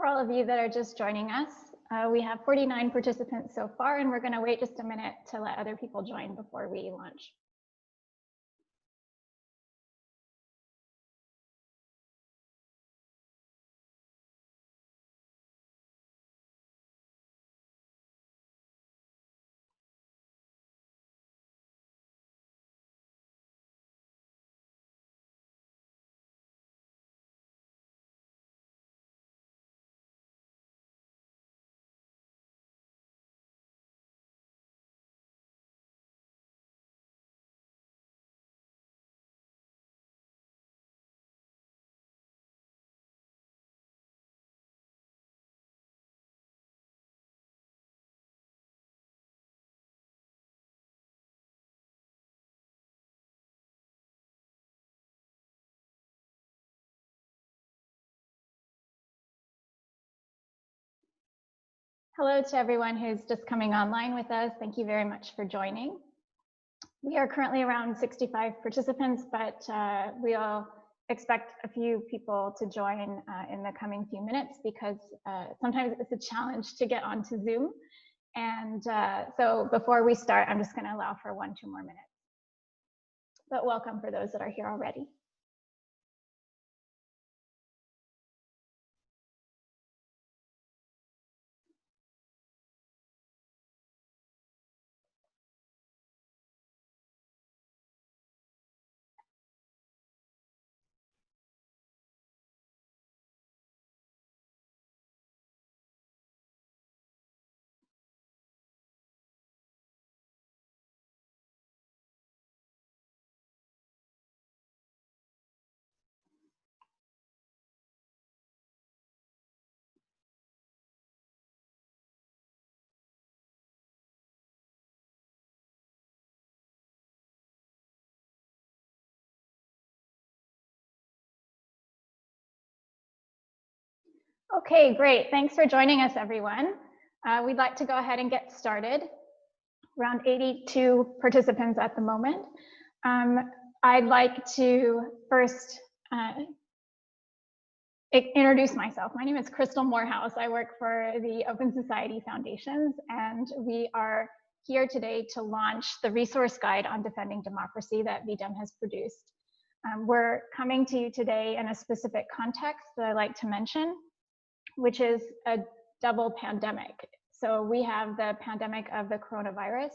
For all of you that are just joining us, we have 49 participants so far, and we're going to wait just a minute to let other people join before we launch. Hello to everyone who's just coming online with us. Thank you very much for joining. We are currently around 65 participants, but we'll expect a few people to join in the coming few minutes because sometimes it's a challenge to get onto Zoom. And so before we start, I'm just going to allow for 1-2 more minutes. But welcome for those that are here already. Okay, great. Thanks for joining us, everyone. We'd like to go ahead and get started. Around 82 participants at the moment. I'd like to first introduce myself. My name is Christal Morehouse. I work for the Open Society Foundations, and we are here today to launch the resource guide on defending democracy that V-Dem has produced. We're coming to you today in a specific context that I like to mention, which is a double pandemic. So we have the pandemic of the coronavirus,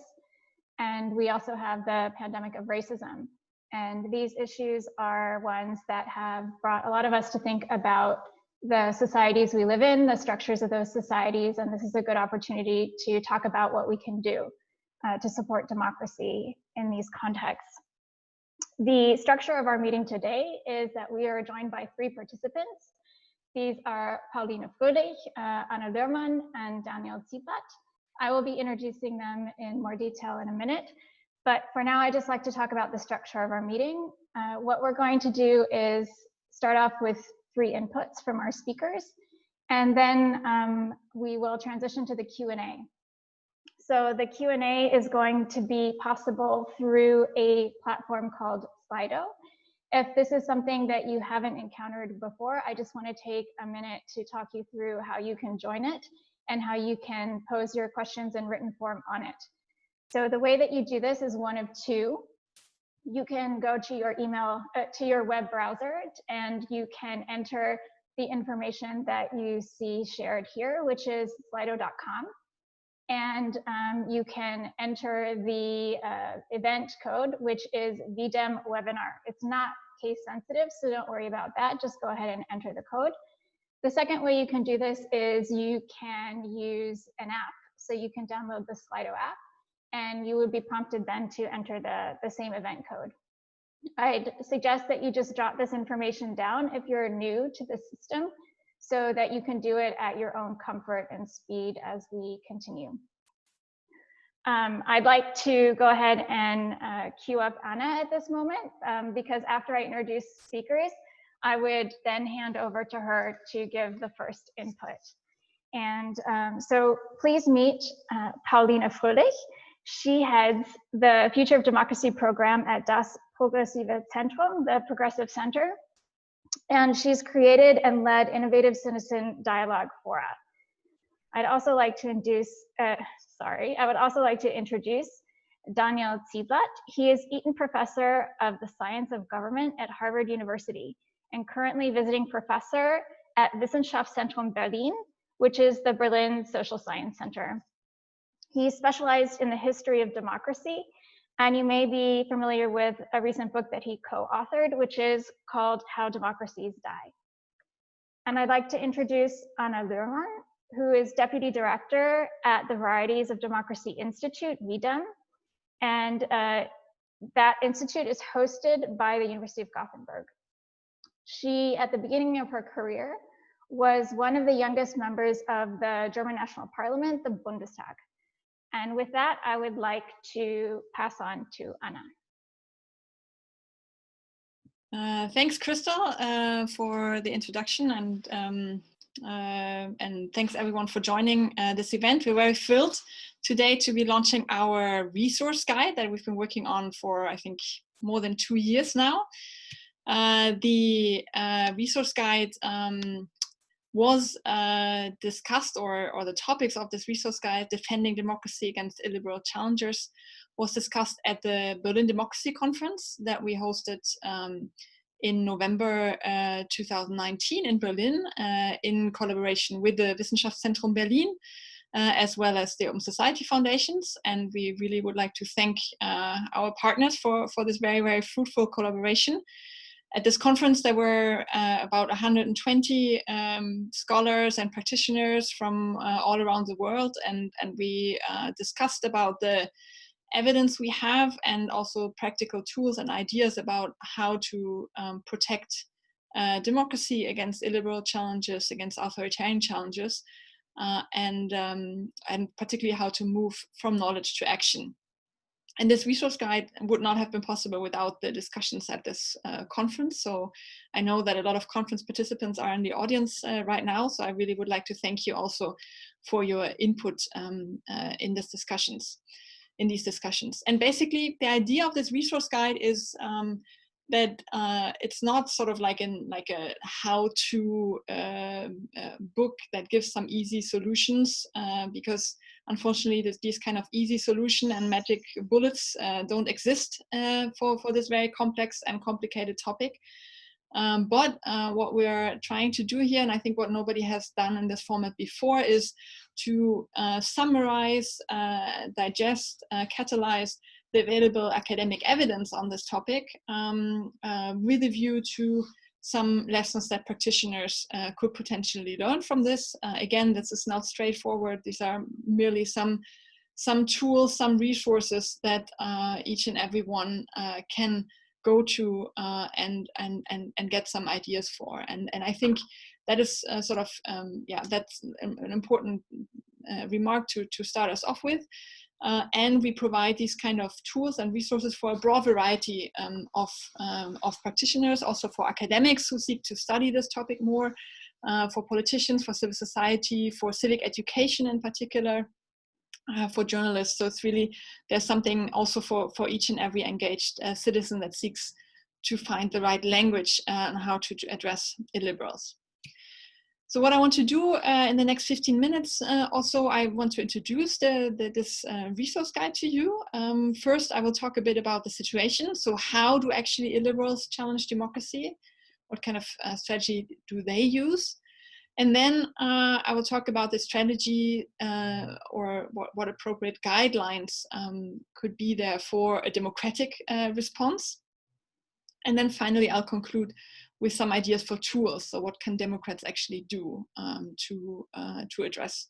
and we also have the pandemic of racism. And these issues are ones that have brought a lot of us to think about the societies we live in, the structures of those societies, and this is a good opportunity to talk about what we can do to support democracy in these contexts. The structure of our meeting today is that we are joined by 3 participants. These are Paulina Fröhlich, Lührmann, and Daniel Ziblatt. I will be introducing them in more detail in a minute, but for now, I'd just like to talk about the structure of our meeting. What we're going to do is start off with 3 inputs from our speakers, and then we will transition to the Q&A. So the Q&A is going to be possible through a platform called Slido. If this is something that you haven't encountered before, I just want to take a minute to talk you through how you can join it and how you can pose your questions in written form on it. So the way that you do this is one of 2. You can go to your email, to your web browser, and you can enter the information that you see shared here, which is slido.com. And you can enter the event code, which is V-Dem webinar. It's not case sensitive, so don't worry about that. Just go ahead and enter the code. The second way you can do this is you can use an app. So you can download the Slido app, and you would be prompted then to enter the same event code. I'd suggest that you just jot this information down if you're new to the system, so that you can do it at your own comfort and speed as we continue. I'd like to go ahead and queue up Anna at this moment, because after I introduce speakers, I would then hand over to her to give the first input. And so please meet Paulina Fröhlich. She heads the Future of Democracy program at das Progressive Zentrum, the Progressive Center. And she's created and led innovative citizen dialogue fora. I would also like to introduce Daniel Ziblatt. He is Eaton Professor of the Science of Government at Harvard University and currently visiting professor at Wissenschaftszentrum Berlin, which is the Berlin Social Science Center. He specialized in the history of democracy, and you may be familiar with a recent book that he co-authored, which is called How Democracies Die. And I'd like to introduce Anna Lührmann, who is Deputy Director at the Varieties of Democracy Institute, V-Dem. And that institute is hosted by the University of Gothenburg. She, at the beginning of her career, was one of the youngest members of the German National Parliament, the Bundestag. And with that, I would like to pass on to Anna. Thanks, Christal, for the introduction, and thanks everyone for joining this event. We're very thrilled today to be launching our resource guide that we've been working on for, I think, more than 2 years now. The resource guide was discussed, or the topics of this resource guide, defending democracy against illiberal challengers, was discussed at the Berlin Democracy Conference that we hosted in November 2019 in Berlin, in collaboration with the Wissenschaftszentrum Berlin, as well as the Open Society Foundations. And we really would like to thank our partners for this very, very fruitful collaboration. At this conference, there were about 120 scholars and practitioners from all around the world, and we discussed about the evidence we have and also practical tools and ideas about how to protect democracy against illiberal challenges, against authoritarian challenges, and particularly how to move from knowledge to action. And this resource guide would not have been possible without the discussions at this conference. So I know that a lot of conference participants are in the audience right now. So I really would like to thank you also for your input in these discussions. And basically, the idea of this resource guide is that it's not sort of like a how-to book that gives some easy solutions, because unfortunately these kind of easy solution and magic bullets don't exist for this very complex and complicated topic. But what we are trying to do here, and I think what nobody has done in this format before, is to summarize, digest, catalyze the available academic evidence on this topic with a view to some lessons that practitioners could potentially learn from this. Again, this is not straightforward. These are merely some tools, some resources that each and every one can go to and get some ideas for. And I think that is sort of, that's an important remark to start us off with. And we provide these kind of tools and resources for a broad variety of practitioners, also for academics who seek to study this topic more, for politicians, for civil society, for civic education in particular, for journalists. So it's really, there's something also for each and every engaged citizen that seeks to find the right language on how to address illiberals. So what I want to do in the next 15 minutes, also I want to introduce this resource guide to you. First, I will talk a bit about the situation. So how do actually illiberals challenge democracy? What kind of strategy do they use? And then I will talk about the strategy or what appropriate guidelines could be there for a democratic response. And then finally, I'll conclude with some ideas for tools. So what can Democrats actually do to address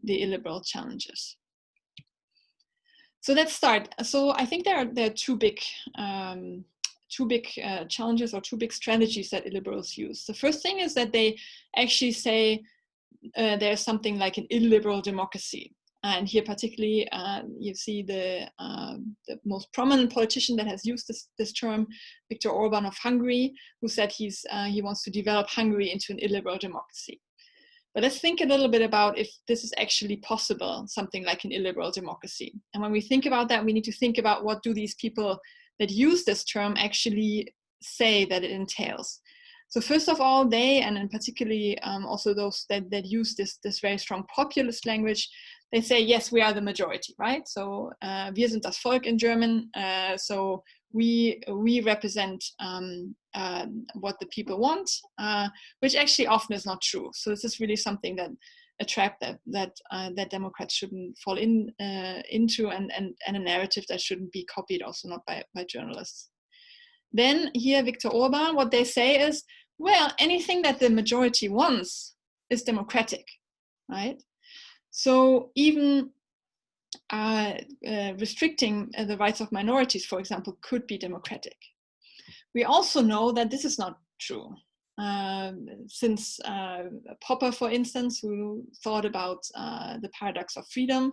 the illiberal challenges? So let's start. So I think there are two big challenges or two big strategies that illiberals use. The first thing is that they actually say there's something like an illiberal democracy. And here particularly, you see the most prominent politician that has used this term, Viktor Orban of Hungary, who said he wants to develop Hungary into an illiberal democracy. But let's think a little bit about if this is actually possible, something like an illiberal democracy. And when we think about that, we need to think about what do these people that use this term actually say that it entails. So first of all, they, and in particularly also those that use this very strong populist language, they say, yes, we are the majority, right? So wir sind das Volk in German. So we represent what the people want, which actually often is not true. So this is really something that a trap that Democrats shouldn't fall into, and a narrative that shouldn't be copied, also not by journalists. Then here, Viktor Orban, what they say is, well, anything that the majority wants is democratic, right? So even restricting the rights of minorities, for example, could be democratic. We also know that this is not true. Since Popper, for instance, who thought about the paradox of freedom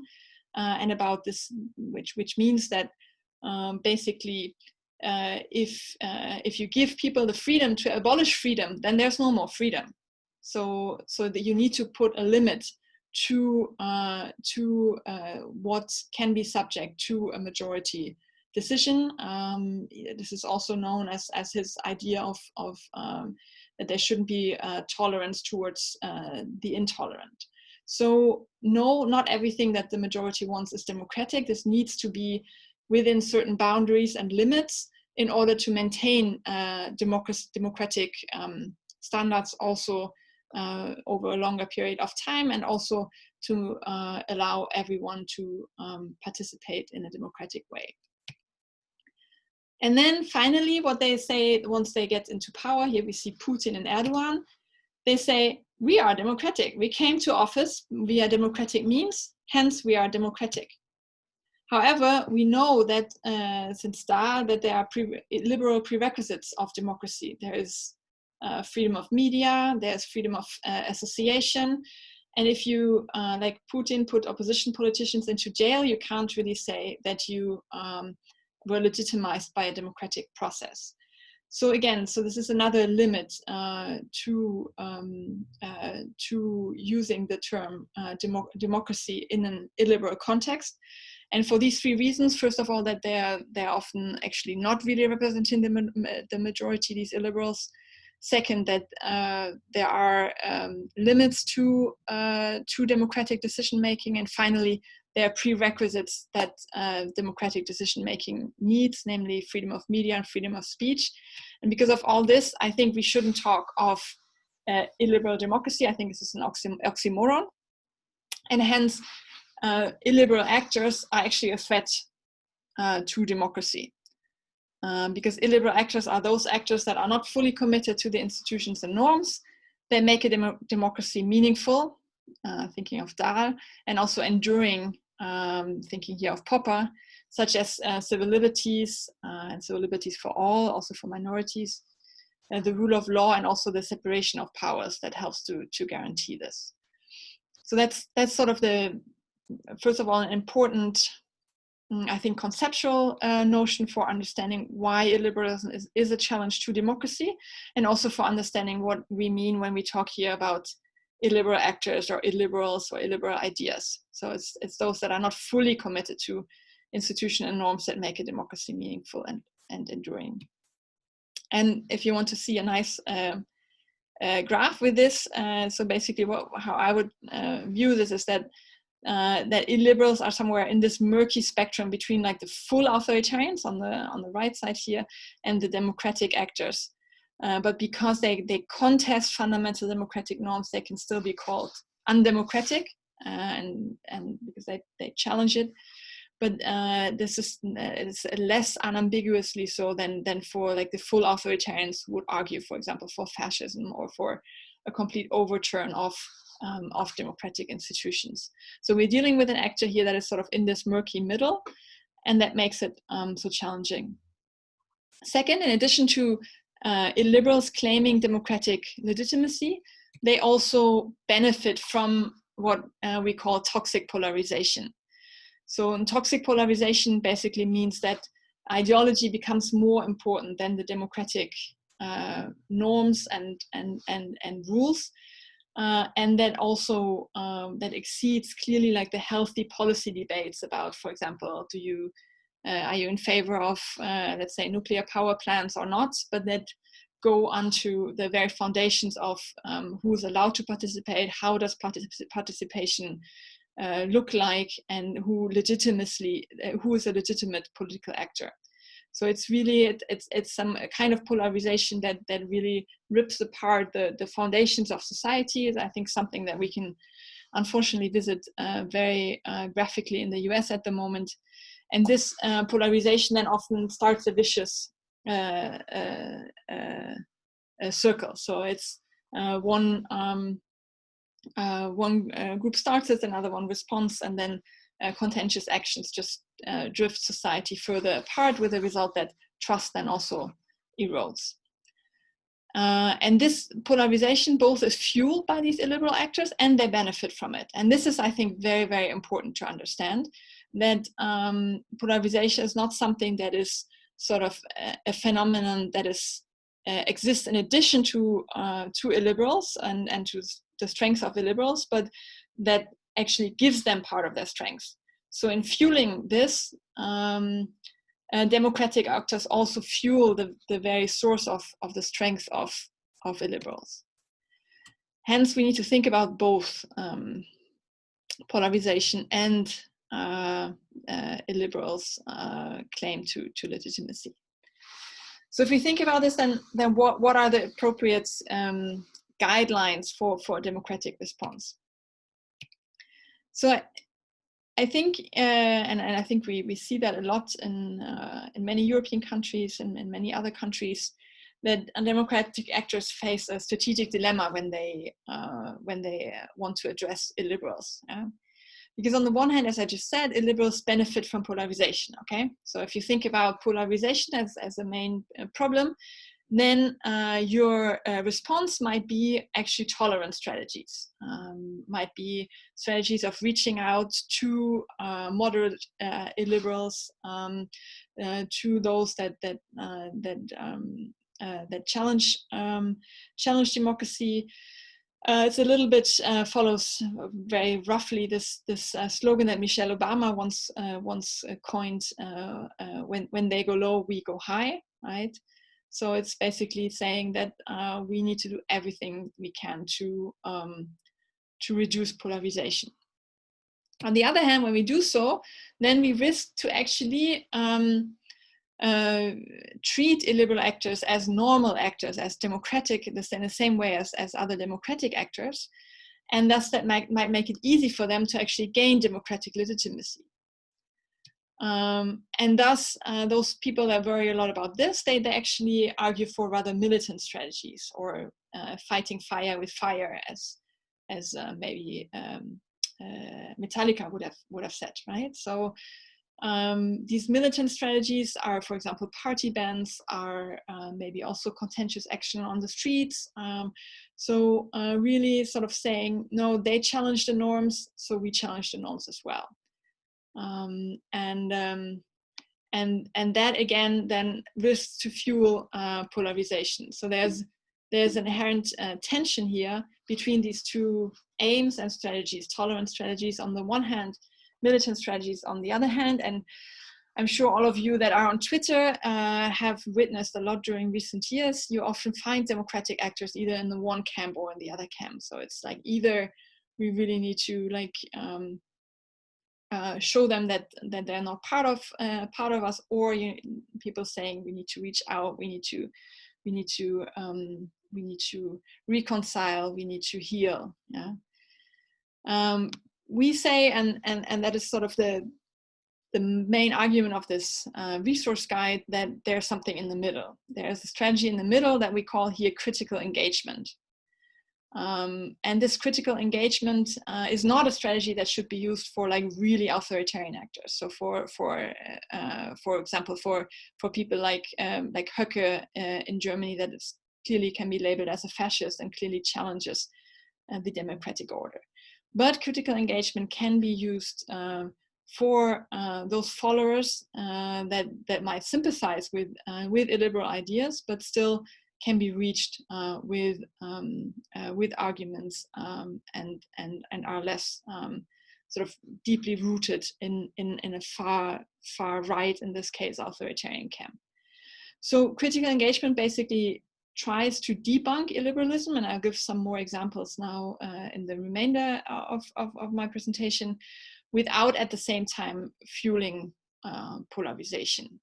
and about this, which means that basically if you give people the freedom to abolish freedom, then there's no more freedom. So that you need to put a limit to what can be subject to a majority decision. This is also known as his idea of that there shouldn't be tolerance towards the intolerant. So no, not everything that the majority wants is democratic. This needs to be within certain boundaries and limits in order to maintain democratic standards also over a longer period of time, and also to allow everyone to participate in a democratic way. And then finally, what they say once they get into power, here we see Putin and Erdogan, they say, we are democratic. We came to office via democratic means, hence we are democratic. However, we know that since that there are liberal prerequisites of democracy. There is freedom of media, there's freedom of association. And if you, like Putin, put opposition politicians into jail, you can't really say that you were legitimized by a democratic process. So again, so this is another limit to using the term democracy in an illiberal context. And for these three reasons, first of all, that they're often actually not really representing the majority, these illiberals. Second, that there are limits to democratic decision making, and finally, there are prerequisites that democratic decision making needs, namely freedom of media and freedom of speech. And because of all this, I think we shouldn't talk of illiberal democracy. I think this is an oxymoron, and hence illiberal actors are actually a threat to democracy. Because illiberal actors are those actors that are not fully committed to the institutions and norms. They make a democracy meaningful, thinking of Dahl, and also enduring, thinking here of Popper, such as civil liberties and civil liberties for all, also for minorities, the rule of law, and also the separation of powers that helps to guarantee this. So that's sort of the, first of all, an important, I think, conceptual notion for understanding why illiberalism is a challenge to democracy, and also for understanding what we mean when we talk here about illiberal actors or illiberals or illiberal ideas. So it's those that are not fully committed to institutions and norms that make a democracy meaningful and enduring. And if you want to see a nice graph with this, so basically how I would view this is that illiberals are somewhere in this murky spectrum between like the full authoritarians on the right side here and the democratic actors. But because they contest fundamental democratic norms, they can still be called undemocratic, and because they challenge it. But this is it's less unambiguously so than for like the full authoritarians who would argue, for example, for fascism or for a complete overturn of democratic institutions. So we're dealing with an actor here that is sort of in this murky middle, and that makes it so challenging. Second, in addition to illiberals claiming democratic legitimacy, they also benefit from what we call toxic polarization. So toxic polarization basically means that ideology becomes more important than the democratic norms and rules. And that also that exceeds clearly like the healthy policy debates about, for example, are you in favor of let's say nuclear power plants or not? But that go onto the very foundations of who is allowed to participate, how does participation look like, and who is a legitimate political actor. So it's really it's some kind of polarization that really rips apart the foundations of society. Is I think something that we can unfortunately visit very graphically in the US at the moment. And this polarization then often starts a vicious circle. So it's one group starts it, another one responds, and then contentious actions just drift society further apart, with the result that trust then also erodes. And this polarization both is fueled by these illiberal actors and they benefit from it. And this is, I think, very, very important to understand, that polarization is not something that is sort of a phenomenon that is exists in addition to illiberals and to the strengths of illiberals, but that actually gives them part of their strengths. So in fueling this, democratic actors also fuel the very source of the strength of illiberals. Hence, we need to think about both polarization and illiberals' claim to legitimacy. So if we think about this, then what are the appropriate guidelines for a democratic response? So I think, and I think we see that a lot in many European countries and in many other countries, that democratic actors face a strategic dilemma when they want to address illiberals. Because on the one hand, as I just said, illiberals benefit from polarization. Okay, so if you think about polarization as a main problem, then your response might be actually tolerant strategies, might be strategies of reaching out to moderate illiberals, to those that challenge democracy. It's a little bit follows very roughly this slogan that Michelle Obama once coined: "When they go low, we go high." Right. So it's basically saying that we need to do everything we can to reduce polarization. On the other hand, when we do so, then we risk to actually treat illiberal actors as normal actors, as democratic, in the same way as other democratic actors, and thus that might make it easy for them to actually gain democratic legitimacy. And thus, those people that worry a lot about this, they actually argue for rather militant strategies, or fighting fire with fire, as maybe Metallica would have said, right? So these militant strategies are, for example, party bans, are maybe also contentious action on the streets. So really sort of saying, no, they challenge the norms, so we challenge the norms as well. And that again then risks to fuel polarization. So there's an inherent tension here between these two aims and strategies: tolerant strategies on the one hand, militant strategies on the other hand. And I'm sure all of you that are on Twitter have witnessed a lot during recent years. You often find democratic actors either in the one camp or in the other camp. So it's like either we really need to show them that they're not part of us, or people saying we need to reach out, we need to reconcile, we need to heal. Yeah. We say, and that is sort of the main argument of this resource guide, that there's something in the middle. There's a strategy in the middle that we call here critical engagement. And this critical engagement is not a strategy that should be used for like really authoritarian actors. So for example, for people like Höcke in Germany, that is clearly can be labeled as a fascist and clearly challenges the democratic order. But critical engagement can be used for those followers that might sympathize with illiberal ideas, but still can be reached with arguments and are less sort of deeply rooted in a far right, in this case, authoritarian camp. So critical engagement basically tries to debunk illiberalism, and I'll give some more examples now in the remainder of my presentation, without at the same time fueling polarization.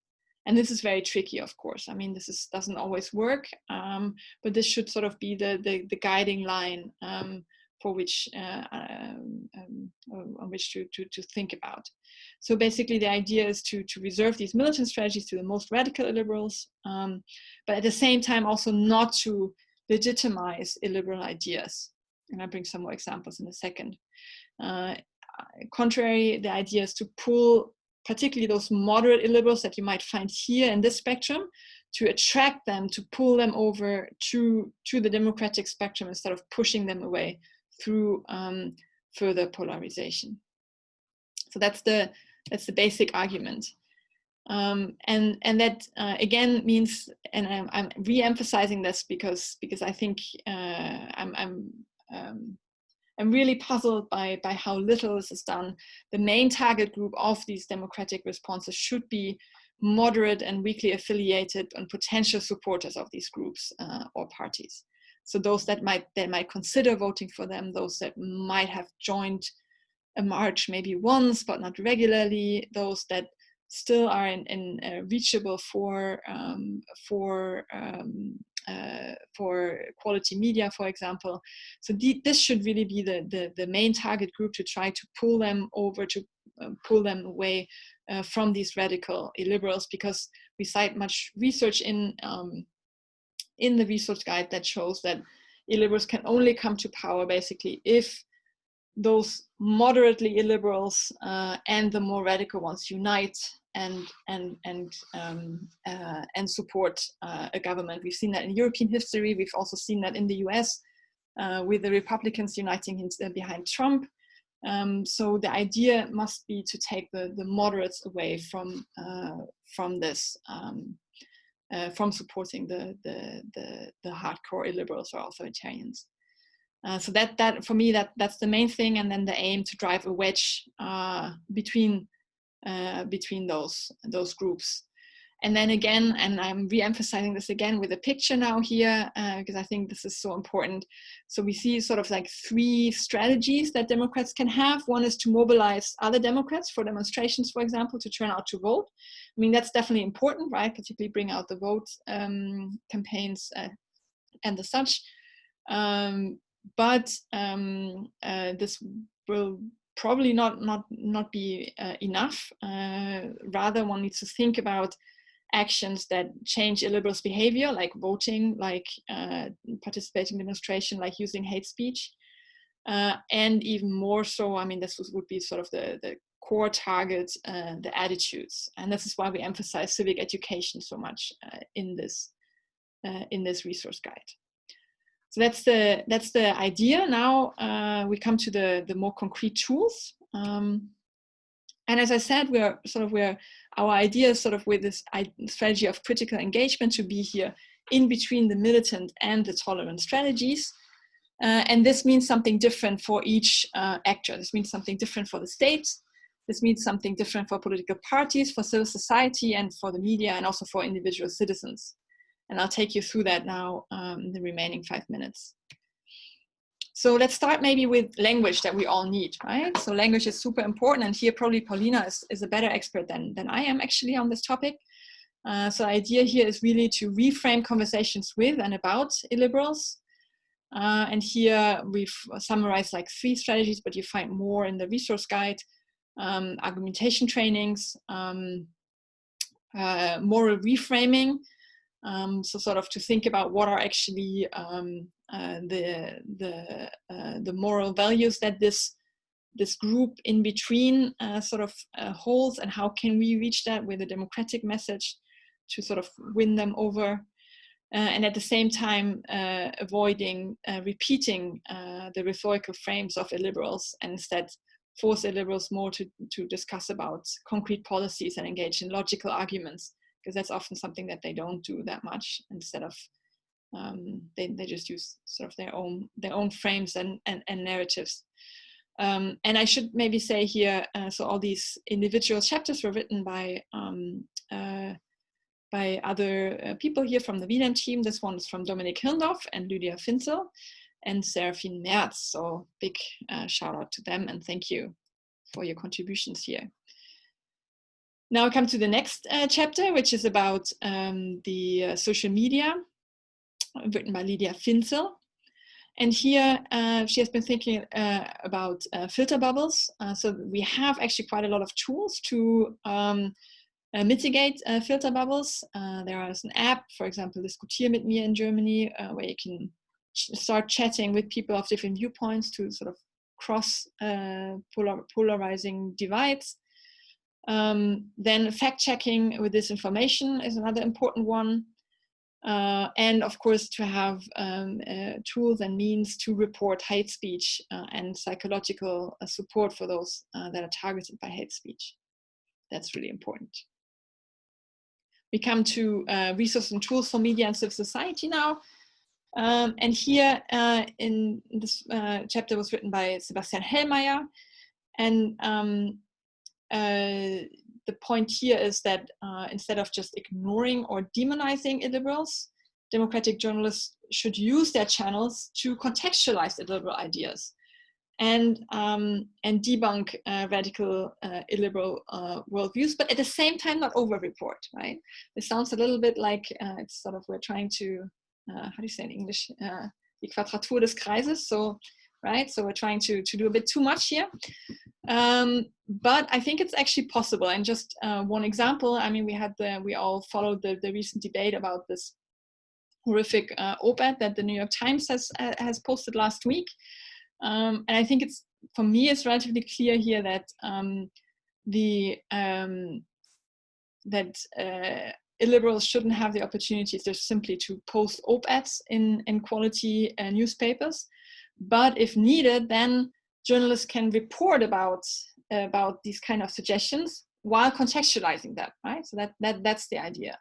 And this is very tricky, of course. I mean, this doesn't always work, but this should sort of be the guiding line for which on which to think about. So basically, the idea is to reserve these militant strategies to the most radical illiberals, but at the same time also not to legitimize illiberal ideas. And I'll bring some more examples in a second. Contrary, the idea is to pull particularly those moderate illiberals that you might find here in this spectrum, to attract them, to pull them over to the democratic spectrum instead of pushing them away through further polarization. So that's the basic argument. And that again means, and I'm re-emphasizing this because I think I'm really puzzled by how little this is done. The main target group of these democratic responses should be moderate and weakly affiliated and potential supporters of these groups or parties. So those that might consider voting for them, those that might have joined a march maybe once but not regularly, those that still are reachable for quality media, for example. So this should really be the main target group, to try to pull them over, to pull them away from these radical illiberals, because we cite much research in the resource guide that shows that illiberals can only come to power basically if those moderately illiberals and the more radical ones unite and support a government. We've seen that in European history. We've also seen that in the US with the Republicans uniting behind Trump. So the idea must be to take the moderates away from this, from supporting the hardcore illiberals or authoritarians. So that for me, that's the main thing, and then the aim to drive a wedge between those groups. And then again, and I'm re-emphasizing this again with a picture now here, because I think this is so important. So we see sort of like 3 strategies that Democrats can have. One is to mobilize other Democrats for demonstrations, for example, to turn out to vote. I mean, that's definitely important, right? Particularly bring out the vote campaigns and the such. But this will probably not be enough. Rather, one needs to think about actions that change illiberals' behavior, like voting, like participating in demonstration, like using hate speech, and even more so, I mean, this would be sort of the core target, the attitudes, and this is why we emphasize civic education so much in this resource guide. So that's the idea. Now we come to the more concrete tools. And as I said, our idea is sort of with this strategy of critical engagement to be here in between the militant and the tolerant strategies. And this means something different for each actor. This means something different for the state. This means something different for political parties, for civil society, and for the media, and also for individual citizens. And I'll take you through that now in the remaining 5 minutes. So let's start maybe with language that we all need, right? So language is super important, and here probably Paulina is a better expert than I am actually on this topic. So the idea here is really to reframe conversations with and about illiberals. And here we've summarized like 3 strategies, but you find more in the resource guide. Argumentation trainings, moral reframing, so sort of to think about what are actually the moral values that this group in between sort of holds, and how can we reach that with a democratic message to sort of win them over, and at the same time avoiding repeating the rhetorical frames of illiberals, and instead force illiberals more to discuss about concrete policies and engage in logical arguments, because that's often something that they don't do that much. Instead of they just use sort of their own frames and narratives. And I should maybe say here, so all these individual chapters were written by by other people here from the V-Dem team. This one is from Dominik Hirndorf and Lydia Finzel and Serafin Merz. So big shout out to them and thank you for your contributions here. Now I come to the next chapter, which is about the social media, written by Lydia Finzel. And here she has been thinking about filter bubbles. So we have actually quite a lot of tools to mitigate filter bubbles. There is an app, for example, Diskutier mit mir in Germany, where you can start chatting with people of different viewpoints to sort of cross polarizing divides. Then fact-checking with disinformation is another important one. And of course, to have tools and means to report hate speech and psychological support for those that are targeted by hate speech. That's really important. We come to resources and tools for media and civil society now. And here in this chapter was written by Sebastian Hellmeier. And the point here is that instead of just ignoring or demonizing illiberals, democratic journalists should use their channels to contextualize illiberal ideas and debunk radical illiberal worldviews, but at the same time not over-report, right? This sounds a little bit like it's sort of we're trying to, how do you say in English? Die Quadratur des Kreises, so, right? So we're trying to do a bit too much here. But I think it's actually possible. And just one example, I mean, we all followed the recent debate about this horrific op-ed that the New York Times has posted last week. And I think for me, it's relatively clear here that illiberals shouldn't have the opportunities just simply to post op-eds in quality newspapers. But if needed, then journalists can report about these kind of suggestions while contextualizing that, right? So that's the idea.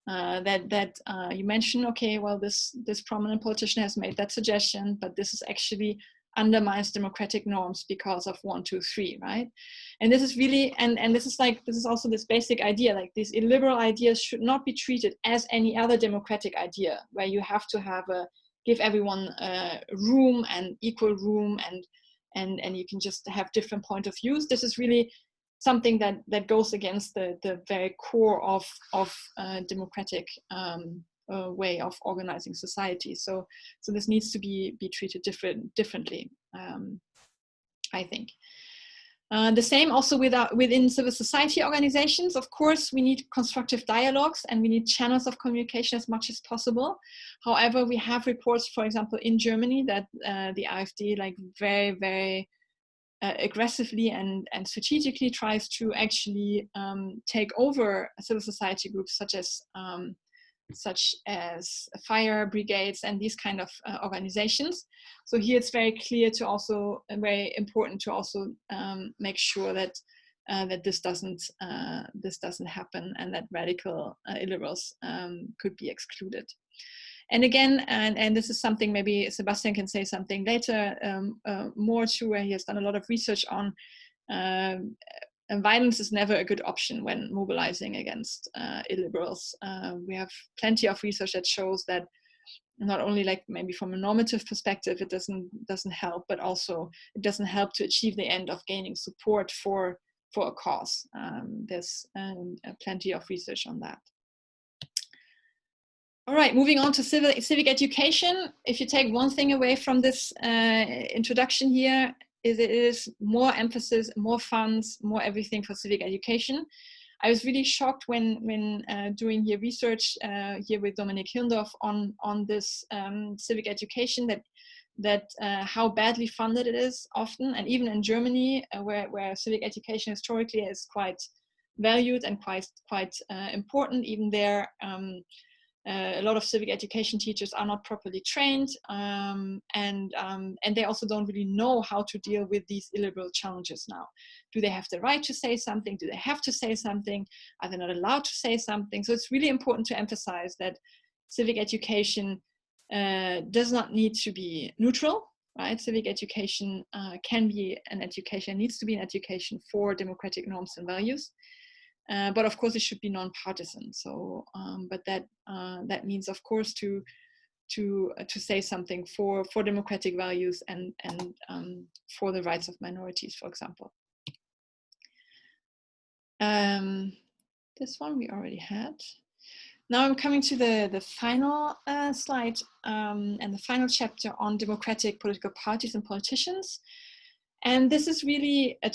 You mention, okay, well, this prominent politician has made that suggestion, but this is actually undermines democratic norms because of 1, 2, 3, right? And this is really, and this is also this basic idea, like these illiberal ideas should not be treated as any other democratic idea, where you have to have give everyone room and equal room and you can just have different point of views. This is really something that goes against the very core of democratic way of organizing society. So this needs to be treated differently, I think. The same also within civil society organizations. Of course, we need constructive dialogues and we need channels of communication as much as possible. However, we have reports, for example, in Germany that the AfD like very, very aggressively and strategically tries to actually take over civil society groups such as fire brigades and these kind of organizations. So here it's very clear to also, very important to also make sure that this doesn't happen and that radical illiberals could be excluded. And again, and this is something maybe Sebastian can say something later more to, where he has done a lot of research on. And violence is never a good option when mobilizing against illiberals. We have plenty of research that shows that not only like maybe from a normative perspective, it doesn't help, but also it doesn't help to achieve the end of gaining support for a cause. There's plenty of research on that. All right, moving on to civic education. If you take one thing away from this introduction here, it is more emphasis, more funds, more everything for civic education. I was really shocked when doing here research here with Dominik Hirndorf on this civic education that how badly funded it is often, and even in Germany where civic education historically is quite valued and quite important. Even there, a lot of civic education teachers are not properly trained, and they also don't really know how to deal with these illiberal challenges now. Do they have the right to say something? Do they have to say something? Are they not allowed to say something? So it's really important to emphasize that civic education does not need to be neutral, right? Civic education can be an education, needs to be an education for democratic norms and values. But of course, it should be non-partisan. So, but that means, of course, to say something for democratic values and for the rights of minorities, for example. This one we already had. Now I'm coming to the final slide and the final chapter on democratic political parties and politicians. And this is really a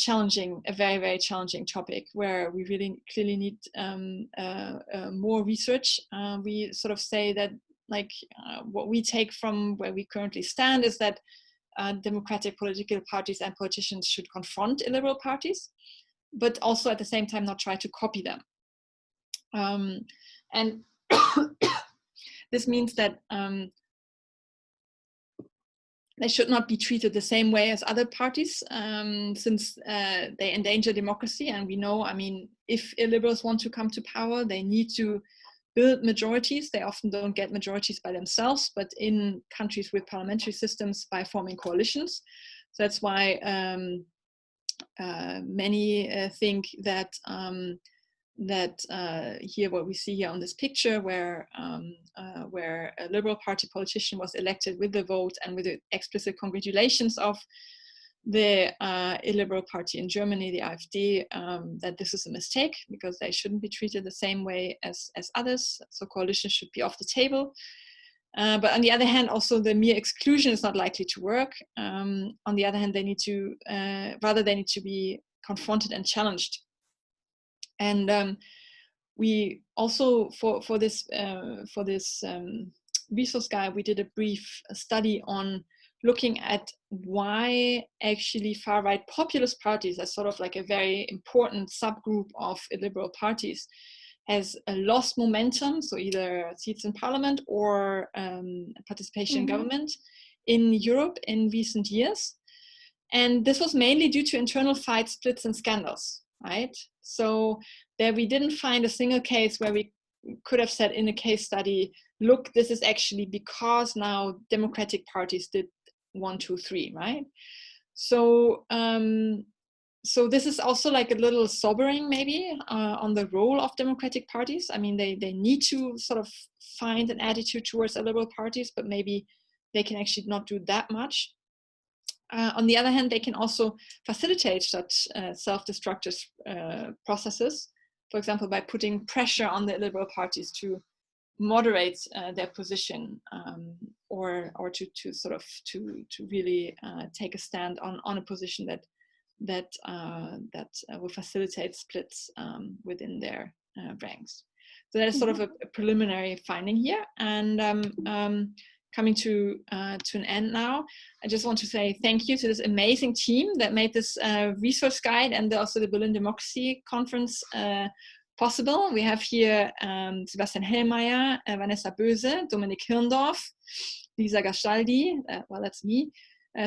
very, very challenging topic where we really clearly need more research. We sort of say that, like, what we take from where we currently stand is that democratic political parties and politicians should confront illiberal parties, but also at the same time not try to copy them. And this means that they should not be treated the same way as other parties, since they endanger democracy. And we know, I mean, if illiberals want to come to power, they need to build majorities. They often don't get majorities by themselves, but in countries with parliamentary systems by forming coalitions. So that's why many think that here, what we see here on this picture, where a Liberal Party politician was elected with the vote and with the explicit congratulations of the illiberal party in Germany, the AfD, that this is a mistake because they shouldn't be treated the same way as others. So coalitions should be off the table. But on the other hand, also the mere exclusion is not likely to work. On the other hand, they need to be confronted and challenged. And we also, for this resource guide, we did a brief study on looking at why actually far-right populist parties, as sort of like a very important subgroup of illiberal parties, has lost momentum, so either seats in parliament or participation in government in Europe in recent years. And this was mainly due to internal fights, splits, and scandals, right? So there we didn't find a single case where we could have said in a case study, look, this is actually because now democratic parties did 1, 2, 3, right? So so this is also like a little sobering maybe on the role of democratic parties. I mean, they need to sort of find an attitude towards illiberal parties, but maybe they can actually not do that much. On the other hand, they can also facilitate such self-destructive processes, for example, by putting pressure on the illiberal parties to moderate their position, or to sort of to really take a stand on a position that will facilitate splits within their ranks. So that is sort of a preliminary finding here. And coming to an end now, I just want to say thank you to this amazing team that made this resource guide and also the Berlin Democracy Conference possible. We have here Sebastian Hellmeier, Vanessa Böse, Dominik Hirndorf, Lisa Gastaldi, well, that's me,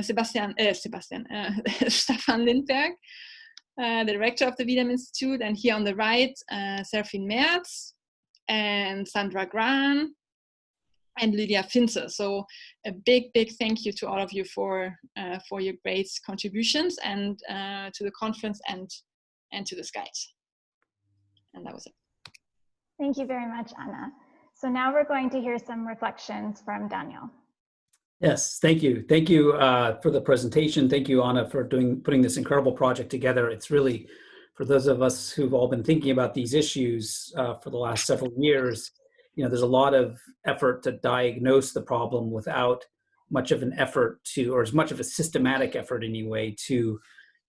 Stefan Lindberg, the director of the V-Dem Institute, and here on the right, Serafin Merz and Sandra Gran and Lydia Finzer. So a big thank you to all of you for your great contributions and to the conference and to this guide. And that was it. Thank you very much, Anna. So now we're going to hear some reflections from Daniel. Yes, thank you. Thank you for the presentation. Thank you, Anna, for putting this incredible project together. It's really, for those of us who've all been thinking about these issues for the last several years, you know, there's a lot of effort to diagnose the problem without much of an effort to, or as much of a systematic effort anyway, to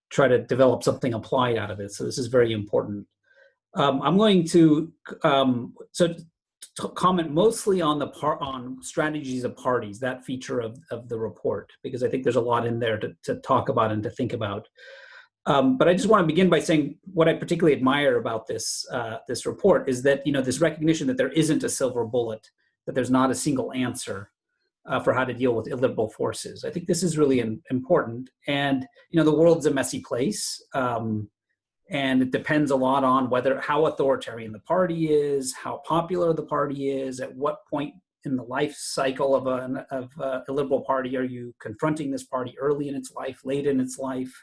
try to develop something applied out of it. So this is very important. I'm going to comment mostly on on strategies of parties, that feature of the report, because I think there's a lot in there to talk about and to think about. But I just want to begin by saying what I particularly admire about this this report is that, you know, this recognition that there isn't a silver bullet, that there's not a single answer for how to deal with illiberal forces. I think this is really important. And, you know, the world's a messy place. And it depends a lot on how authoritarian the party is, how popular the party is, at what point in the life cycle of a liberal party are you confronting this party, early in its life, late in its life.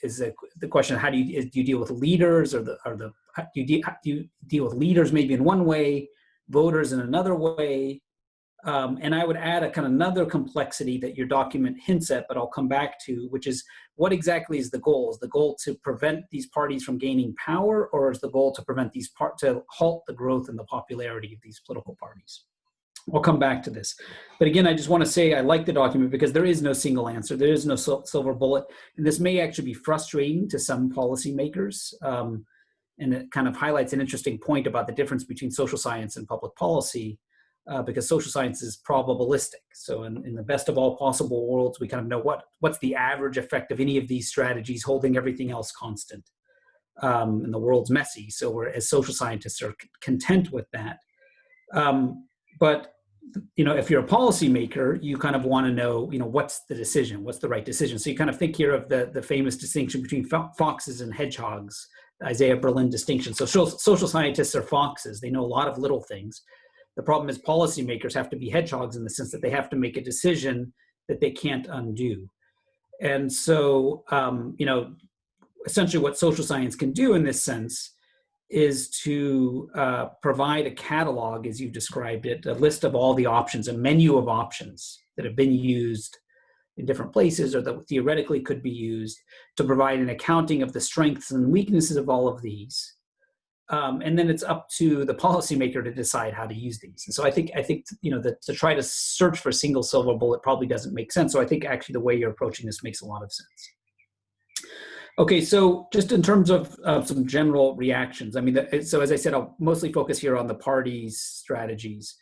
is the question of how do you deal with leaders, do you deal with leaders maybe in one way, voters in another way? And I would add a kind of another complexity that your document hints at, but I'll come back to, which is what exactly is the goal? Is the goal to prevent these parties from gaining power, or is the goal to prevent to halt the growth and the popularity of these political parties? I'll come back to this. But again, I just want to say I like the document because there is no single answer. There is no silver bullet. And this may actually be frustrating to some policymakers. And it kind of highlights an interesting point about the difference between social science and public policy, because social science is probabilistic. So in the best of all possible worlds, we kind of know what's the average effect of any of these strategies, holding everything else constant. And the world's messy. So we're, as social scientists, are content with that. But if you're a policymaker, you kind of want to know, what's the decision? What's the right decision? So you kind of think here of the famous distinction between foxes and hedgehogs, the Isaiah Berlin distinction. So social scientists are foxes. They know a lot of little things. The problem is policymakers have to be hedgehogs in the sense that they have to make a decision that they can't undo. And so, essentially what social science can do in this sense is to provide a catalog, as you described it, a list of all the options, a menu of options that have been used in different places or that theoretically could be used to provide an accounting of the strengths and weaknesses of all of these. And then it's up to the policymaker to decide how to use these. And so I think that to try to search for a single silver bullet probably doesn't make sense. So I think actually the way you're approaching this makes a lot of sense. Okay, so just in terms of some general reactions, so as I said, I'll mostly focus here on the parties' strategies.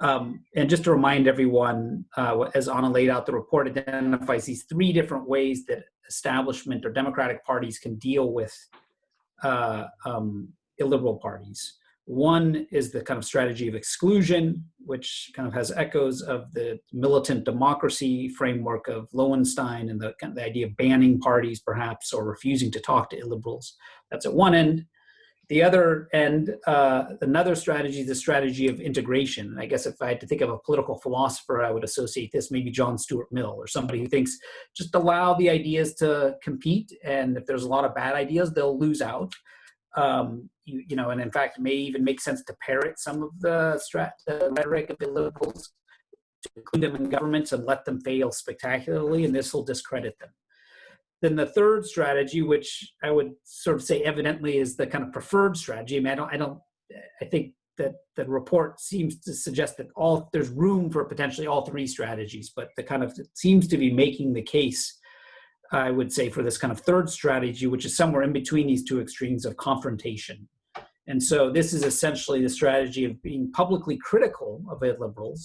And just to remind everyone, as Anna laid out, the report identifies these three different ways that establishment or democratic parties can deal with illiberal parties. One is the kind of strategy of exclusion, which kind of has echoes of the militant democracy framework of Lowenstein and the idea of banning parties perhaps, or refusing to talk to illiberals. That's at one end. The other end, another strategy is the strategy of integration. And I guess if I had to think of a political philosopher, I would associate this maybe John Stuart Mill, or somebody who thinks just allow the ideas to compete, and if there's a lot of bad ideas, they'll lose out. And in fact, it may even make sense to parrot some of the rhetoric of the liberals, to include them in governments and let them fail spectacularly, and this will discredit them. Then the third strategy, which I would sort of say evidently is the kind of preferred strategy. I think that the report seems to suggest that there's room for potentially all three strategies, but it seems to be making the case, I would say, for this kind of third strategy, which is somewhere in between these two extremes of confrontation. And so this is essentially the strategy of being publicly critical of illiberals,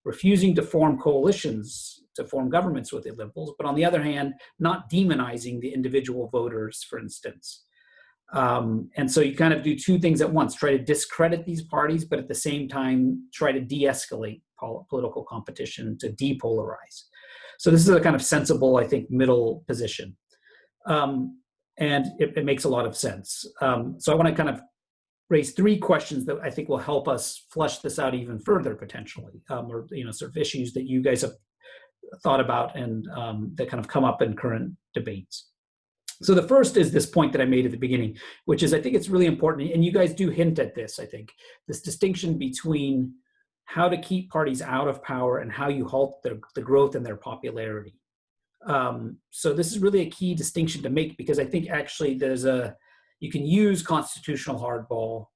refusing to form coalitions, to form governments with illiberals, but on the other hand, not demonizing the individual voters, for instance. And so you kind of do two things at once: try to discredit these parties, but at the same time, try to de-escalate political competition, to depolarize. So this is a kind of sensible, I think, middle position. And it makes a lot of sense. So I want to kind of raise three questions that I think will help us flesh this out even further, potentially, or sort of issues that you guys have thought about and that kind of come up in current debates. So the first is this point that I made at the beginning, which is I think it's really important, and you guys do hint at this, I think, this distinction between how to keep parties out of power and how you halt the growth in their popularity. So this is really a key distinction to make, because I think actually you can use constitutional hardball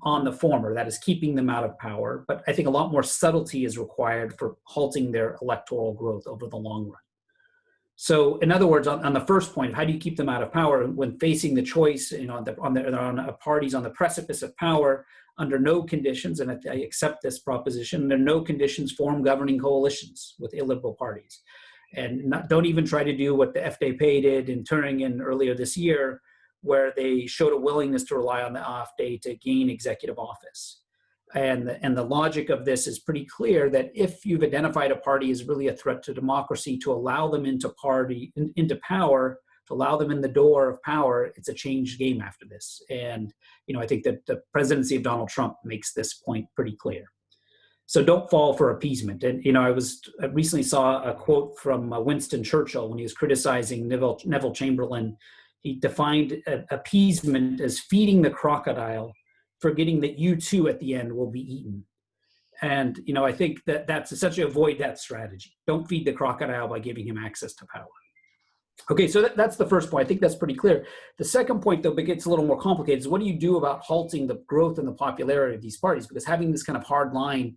on the former, that is keeping them out of power, but I think a lot more subtlety is required for halting their electoral growth over the long run. So in other words, on the first point, how do you keep them out of power when facing the choice, on parties on the precipice of power, under no conditions, and I accept this proposition, under no conditions form governing coalitions with illiberal parties. And don't even try to do what the FDP did in Turingen earlier this year, where they showed a willingness to rely on the AfD to gain executive office. And the logic of this is pretty clear, that if you've identified a party as really a threat to democracy, to allow them into power, to allow them in the door of power, it's a changed game after this. And I think that the presidency of Donald Trump makes this point pretty clear. So don't fall for appeasement. And, I recently saw a quote from Winston Churchill when he was criticizing Neville Chamberlain. He defined appeasement as feeding the crocodile, forgetting that you too at the end will be eaten. And, I think that's essentially avoid that strategy. Don't feed the crocodile by giving him access to power. Okay, so that's the first point. I think that's pretty clear. The second point, though, it gets a little more complicated, is what do you do about halting the growth and the popularity of these parties? Because having this kind of hard line,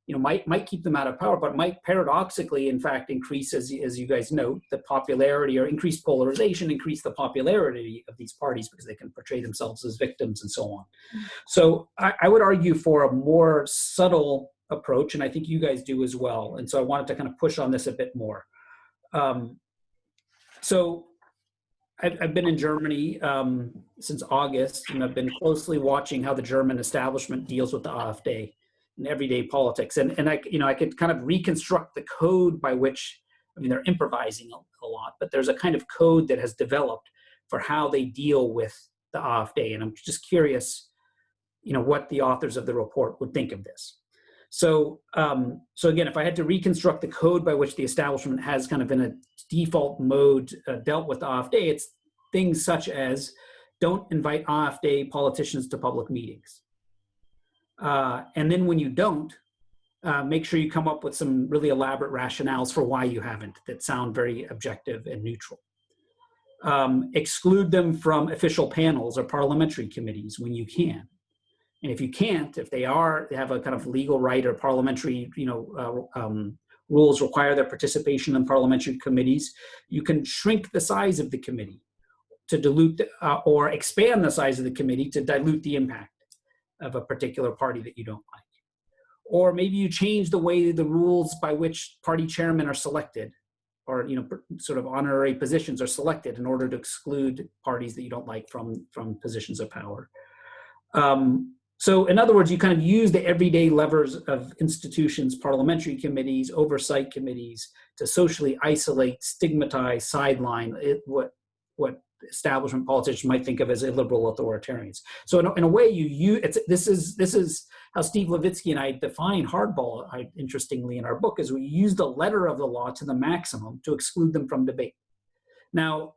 might keep them out of power, but might paradoxically, in fact, increase, as you guys note, the popularity, or increase polarization, increase the popularity of these parties because they can portray themselves as victims and so on. So I would argue for a more subtle approach, and I think you guys do as well. And so I wanted to kind of push on this a bit more. So I've been in Germany since August, and I've been closely watching how the German establishment deals with the AfD in everyday politics. And I could kind of reconstruct the code by which, they're improvising a lot, but there's a kind of code that has developed for how they deal with the AfD. And I'm just curious, what the authors of the report would think of this. So again, if I had to reconstruct the code by which the establishment has kind of in a default mode dealt with the AfD, it's things such as don't invite AfD politicians to public meetings. And then when you don't, make sure you come up with some really elaborate rationales for why you haven't that sound very objective and neutral. Exclude them from official panels or parliamentary committees when you can. And if you can't, if they have a kind of legal right or parliamentary, rules require their participation in parliamentary committees, you can shrink the size of the committee to dilute, or expand the size of the committee to dilute the impact of a particular party that you don't like. Or maybe you change the way the rules by which party chairmen are selected, or sort of honorary positions are selected in order to exclude parties that you don't like from positions of power. So in other words, you kind of use the everyday levers of institutions, parliamentary committees, oversight committees to socially isolate, stigmatize, sideline what establishment politicians might think of as illiberal authoritarians. So in a way, this is how Steve Levitsky and I define hardball, interestingly, in our book, is we use the letter of the law to the maximum to exclude them from debate. Now,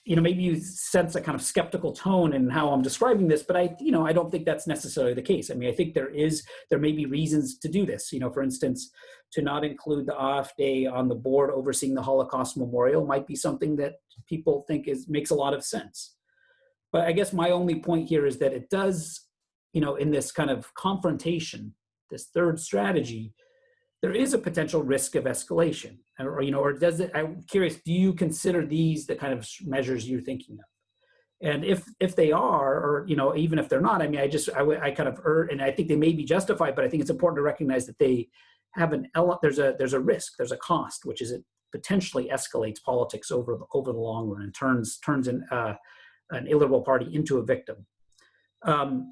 maybe you sense a kind of skeptical tone in how I'm describing this, but I don't think that's necessarily the case. I think there may be reasons to do this. For instance, to not include the AfD on the board overseeing the Holocaust Memorial might be something that people think makes a lot of sense. But I guess my only point here is that it does, in this kind of confrontation, this third strategy, there is a potential risk of escalation, or does it? I'm curious. Do you consider these the kind of measures you're thinking of? And if they are, or even if they're not, I kind of urge, and I think they may be justified, but I think it's important to recognize that they have there's a risk, there's a cost, which is it potentially escalates politics over the long run and turns an illiberal party into a victim.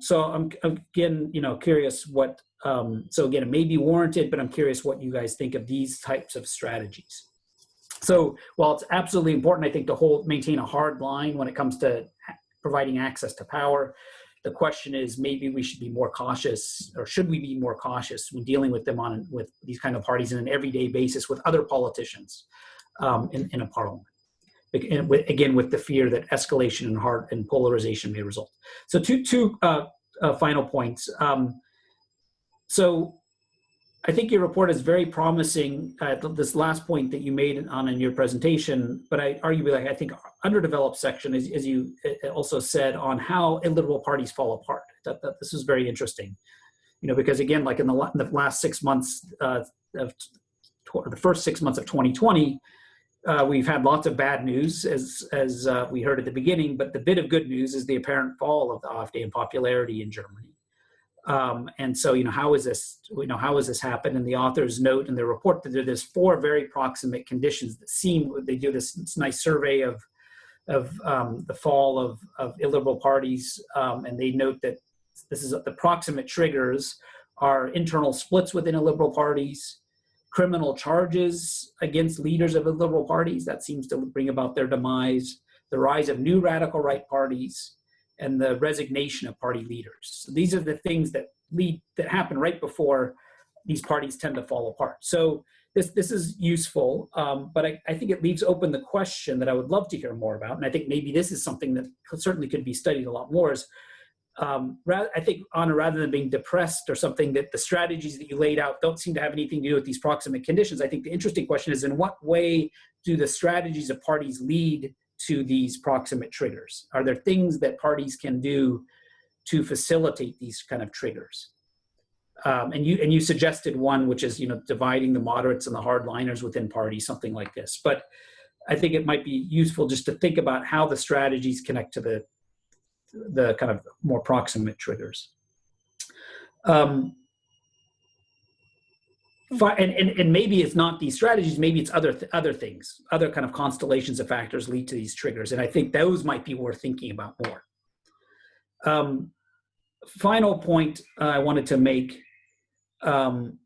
So I'm again, curious what. So again, it may be warranted, but I'm curious what you guys think of these types of strategies. So while it's absolutely important, I think, to maintain a hard line when it comes to providing access to power, the question is maybe we should be more cautious, or should we be more cautious when dealing with them with these kind of parties on an everyday basis with other politicians in a parliament. Again, with the fear that escalation and polarization may result. So two final points. So I think your report is very promising, this last point that you made in your presentation, but arguably, I think, underdeveloped section, as you also said, on how illiberal parties fall apart. That this is very interesting, because again, like in the last 6 months the first 6 months of 2020, we've had lots of bad news, as we heard at the beginning, but the bit of good news is the apparent fall of the AfD in popularity in Germany. And so, how is this? How has this happened? And the authors note in their report that there's 4 very proximate conditions that they do this nice survey of the fall of illiberal parties, and they note that the proximate triggers are internal splits within illiberal parties, criminal charges against leaders of illiberal parties that seems to bring about their demise, the rise of new radical right parties, and the resignation of party leaders. So these are the things that happen right before these parties tend to fall apart. So this is useful, but I think it leaves open the question that I would love to hear more about, and I think maybe this is something that certainly could be studied a lot more, is I think, Anna, rather than being depressed or something, that the strategies that you laid out don't seem to have anything to do with these proximate conditions. I think the interesting question is, in what way do the strategies of parties lead to these proximate triggers? Are there things that parties can do to facilitate these kind of triggers? And you suggested one, which is, dividing the moderates and the hardliners within parties, something like this. But I think it might be useful just to think about how the strategies connect to the kind of more proximate triggers. And maybe it's not these strategies, maybe it's other things, other kind of constellations of factors lead to these triggers. And I think those might be worth thinking about more. Final point I wanted to make comes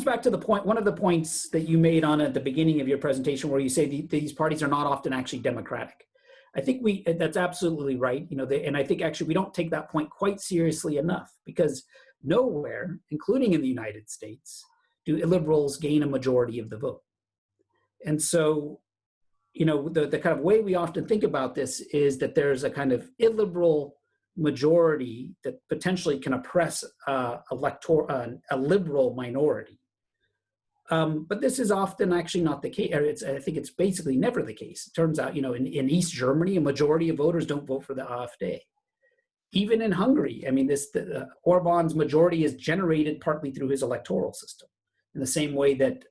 back to the point, one of the points that you made on at the beginning of your presentation, where you say these parties are not often actually democratic. I think that's absolutely right. And I think actually we don't take that point quite seriously enough, because nowhere, including in the United States, do illiberals gain a majority of the vote. And so, the kind of way we often think about this is that there's a kind of illiberal majority that potentially can oppress a liberal minority. But this is often actually not the case. I think it's basically never the case. It turns out, in East Germany, a majority of voters don't vote for the AfD. Even in Hungary, I mean, Orban's majority is generated partly through his electoral system, in the same way that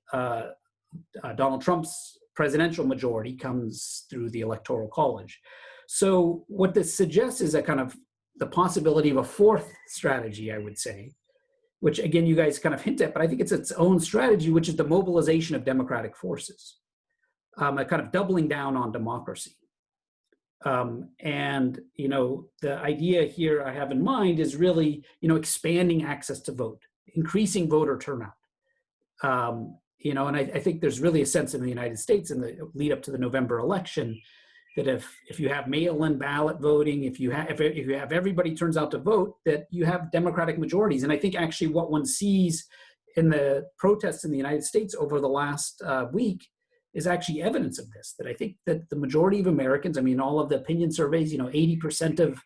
Donald Trump's presidential majority comes through the Electoral College. So what this suggests is a kind of the possibility of a fourth strategy, I would say, which again, you guys kind of hint at, but I think it's its own strategy, which is the mobilization of democratic forces, a kind of doubling down on democracy. And, the idea here I have in mind is really, expanding access to vote, increasing voter turnout. And I think there's really a sense in the United States in the lead up to the November election that if you have mail-in ballot voting, if you have everybody turns out to vote, that you have democratic majorities. And I think actually what one sees in the protests in the United States over the last week is actually evidence of this, that I think that the majority of Americans, I mean, all of the opinion surveys, 80%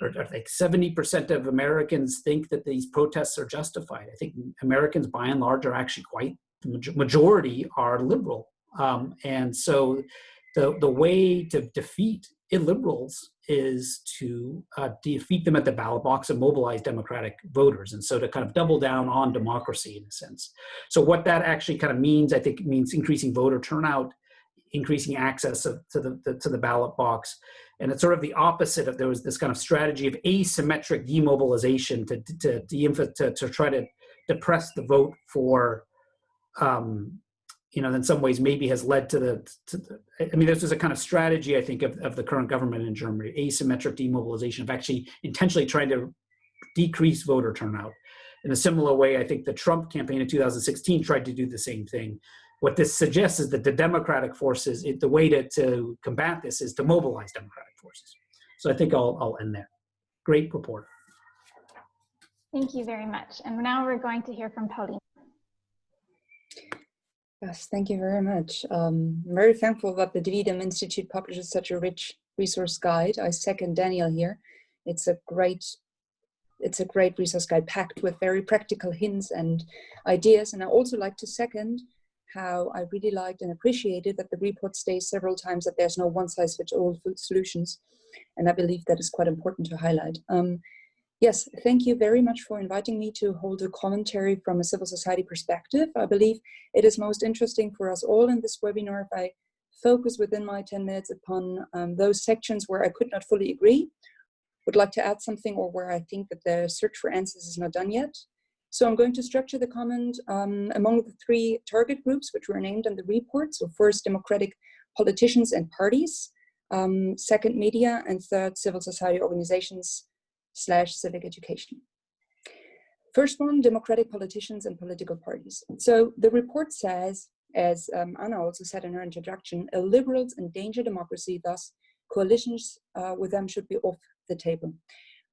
or like 70% of Americans think that these protests are justified. I think Americans by and large are actually the majority are liberal. And so the way to defeat illiberals is to defeat them at the ballot box and mobilize democratic voters. And so to kind of double down on democracy in a sense. So what that actually kind of means, I think it means increasing voter turnout, increasing access to the ballot box. And it's sort of the opposite of, there was this kind of strategy of asymmetric demobilization to try to depress the vote for, in some ways maybe has led to this is a kind of strategy, I think, of the current government in Germany, asymmetric demobilization, of actually intentionally trying to decrease voter turnout. In a similar way, I think the Trump campaign in 2016 tried to do the same thing. What this suggests is that the democratic forces, the way to combat this is to mobilize democratic forces. So I think I'll end there. Great report. Thank you very much. And now we're going to hear from Paulina. Yes, thank you very much. I'm very thankful that the V-Dem Institute publishes such a rich resource guide. I second Daniel here. It's a great resource guide packed with very practical hints and ideas. And I also like to second how I really liked and appreciated that the report states several times that there's no one-size-fits-all solutions. And I believe that is quite important to highlight. Yes, thank you very much for inviting me to hold a commentary from a civil society perspective. I believe it is most interesting for us all in this webinar if I focus within my 10 minutes upon those sections where I could not fully agree, would like to add something, or where I think that the search for answers is not done yet. So I'm going to structure the comment among the three target groups which were named in the report. So first, democratic politicians and parties, second, media, and third, civil society organizations / civic education. First one, democratic politicians and political parties. So the report says, as Anna also said in her introduction, illiberals endanger democracy, thus coalitions with them should be off the table.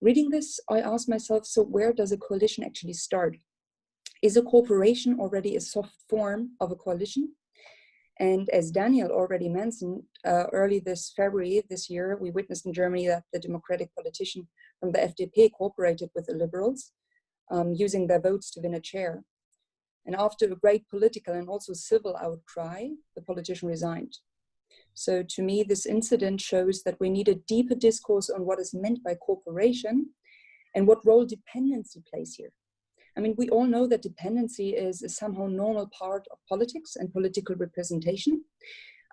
Reading this, I asked myself, so where does a coalition actually start? Is a cooperation already a soft form of a coalition? And as Daniel already mentioned, early this February this year, we witnessed in Germany that the democratic politician from the FDP cooperated with the liberals, using their votes to win a chair. And after a great political and also civil outcry, the politician resigned. So to me, this incident shows that we need a deeper discourse on what is meant by cooperation and what role dependency plays here. I mean, we all know that dependency is a somehow normal part of politics and political representation.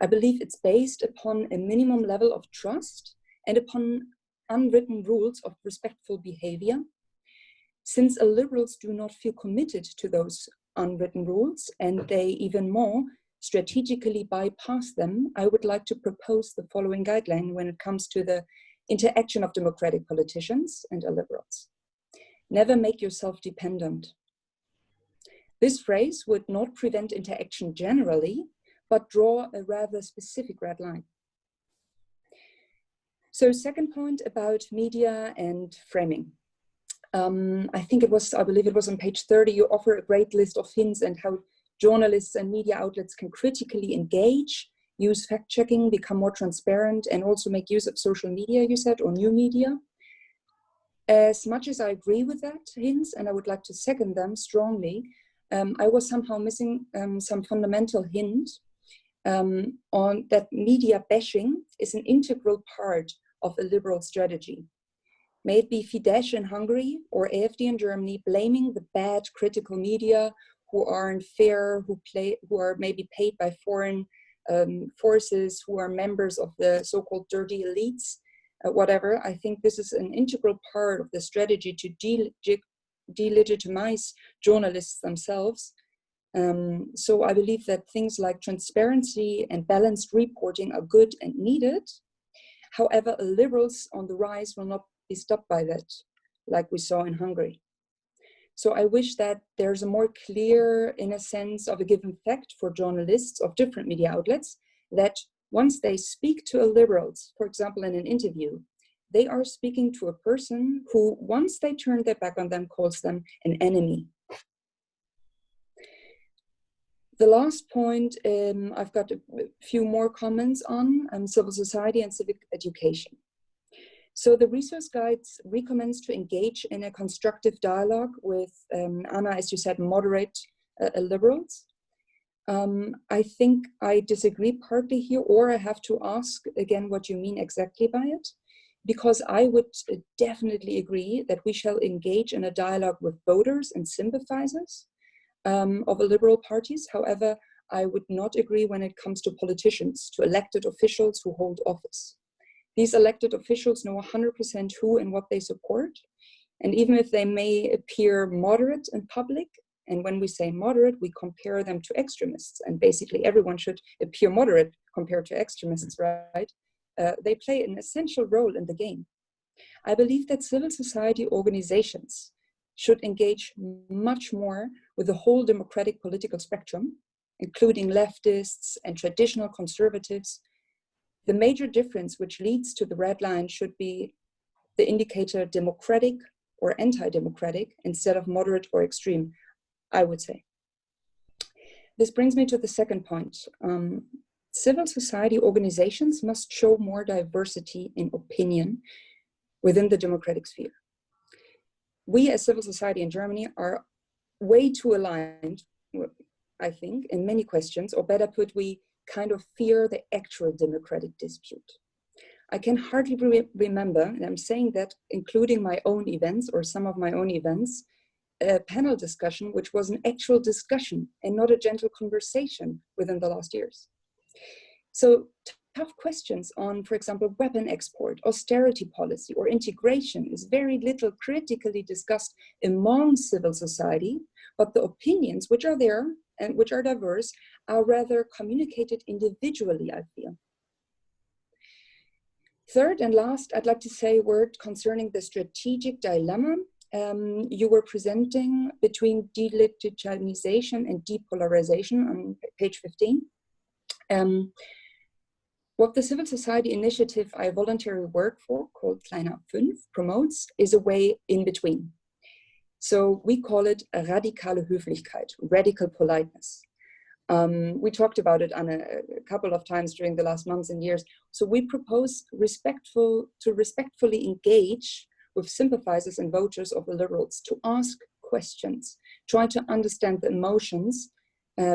I believe it's based upon a minimum level of trust and upon unwritten rules of respectful behavior. Since liberals do not feel committed to those unwritten rules, and they even more strategically bypass them, I would like to propose the following guideline when it comes to the interaction of democratic politicians and illiberals. Never make yourself dependent. This phrase would not prevent interaction generally, but draw a rather specific red line. So second point about media and framing. I believe it was on page 30, you offer a great list of hints and how journalists and media outlets can critically engage, use fact-checking, become more transparent, and also make use of social media, you said, or new media. As much as I agree with that hints, and I would like to second them strongly, I was somehow missing some fundamental hint on that media bashing is an integral part of a liberal strategy. May it be Fidesz in Hungary or AfD in Germany, blaming the bad critical media who are unfair, who are maybe paid by foreign forces, who are members of the so-called dirty elites, whatever. I think this is an integral part of the strategy to delegitimize journalists themselves. So I believe that things like transparency and balanced reporting are good and needed. However, liberals on the rise will not be stopped by that, like we saw in Hungary. So I wish that there's a more clear, in a sense, of a given fact for journalists of different media outlets, that once they speak to illiberals, for example, in an interview, they are speaking to a person who, once they turn their back on them, calls them an enemy. The last point, I've got a few more comments on civil society and civic education. So the resource guides recommends to engage in a constructive dialogue with, Anna, as you said, moderate liberals. I think I disagree partly here, or I have to ask again what you mean exactly by it, because I would definitely agree that we shall engage in a dialogue with voters and sympathizers of illiberal parties. However, I would not agree when it comes to politicians, to elected officials who hold office. These elected officials know 100% who and what they support. And even if they may appear moderate in public, and when we say moderate, we compare them to extremists, and basically everyone should appear moderate compared to extremists, right? They play an essential role in the game. I believe that civil society organizations should engage much more with the whole democratic political spectrum, including leftists and traditional conservatives. The major difference which leads to the red line should be the indicator democratic or anti-democratic instead of moderate or extreme, I would say. This brings me to the second point. Civil society organizations must show more diversity in opinion within the democratic sphere. We as civil society in Germany are way too aligned, I think, in many questions, or better put, we kind of fear the actual democratic dispute. I can hardly remember, and I'm saying that including my own events or some of my own events, a panel discussion which was an actual discussion and not a gentle conversation within the last years. So tough questions on, for example, weapon export, austerity policy, or integration is very little critically discussed among civil society, but the opinions which are there and which are diverse are rather communicated individually, I feel. Third and last, I'd like to say a word concerning the strategic dilemma you were presenting between delegitimization and depolarization on page 15. What the civil society initiative I voluntarily work for, called Kleiner 5, promotes is a way in between. So we call it a radikale Höflichkeit, radical politeness. We talked about it on a couple of times during the last months and years. So we propose to respectfully engage with sympathizers and voters of the liberals, to ask questions, try to understand the emotions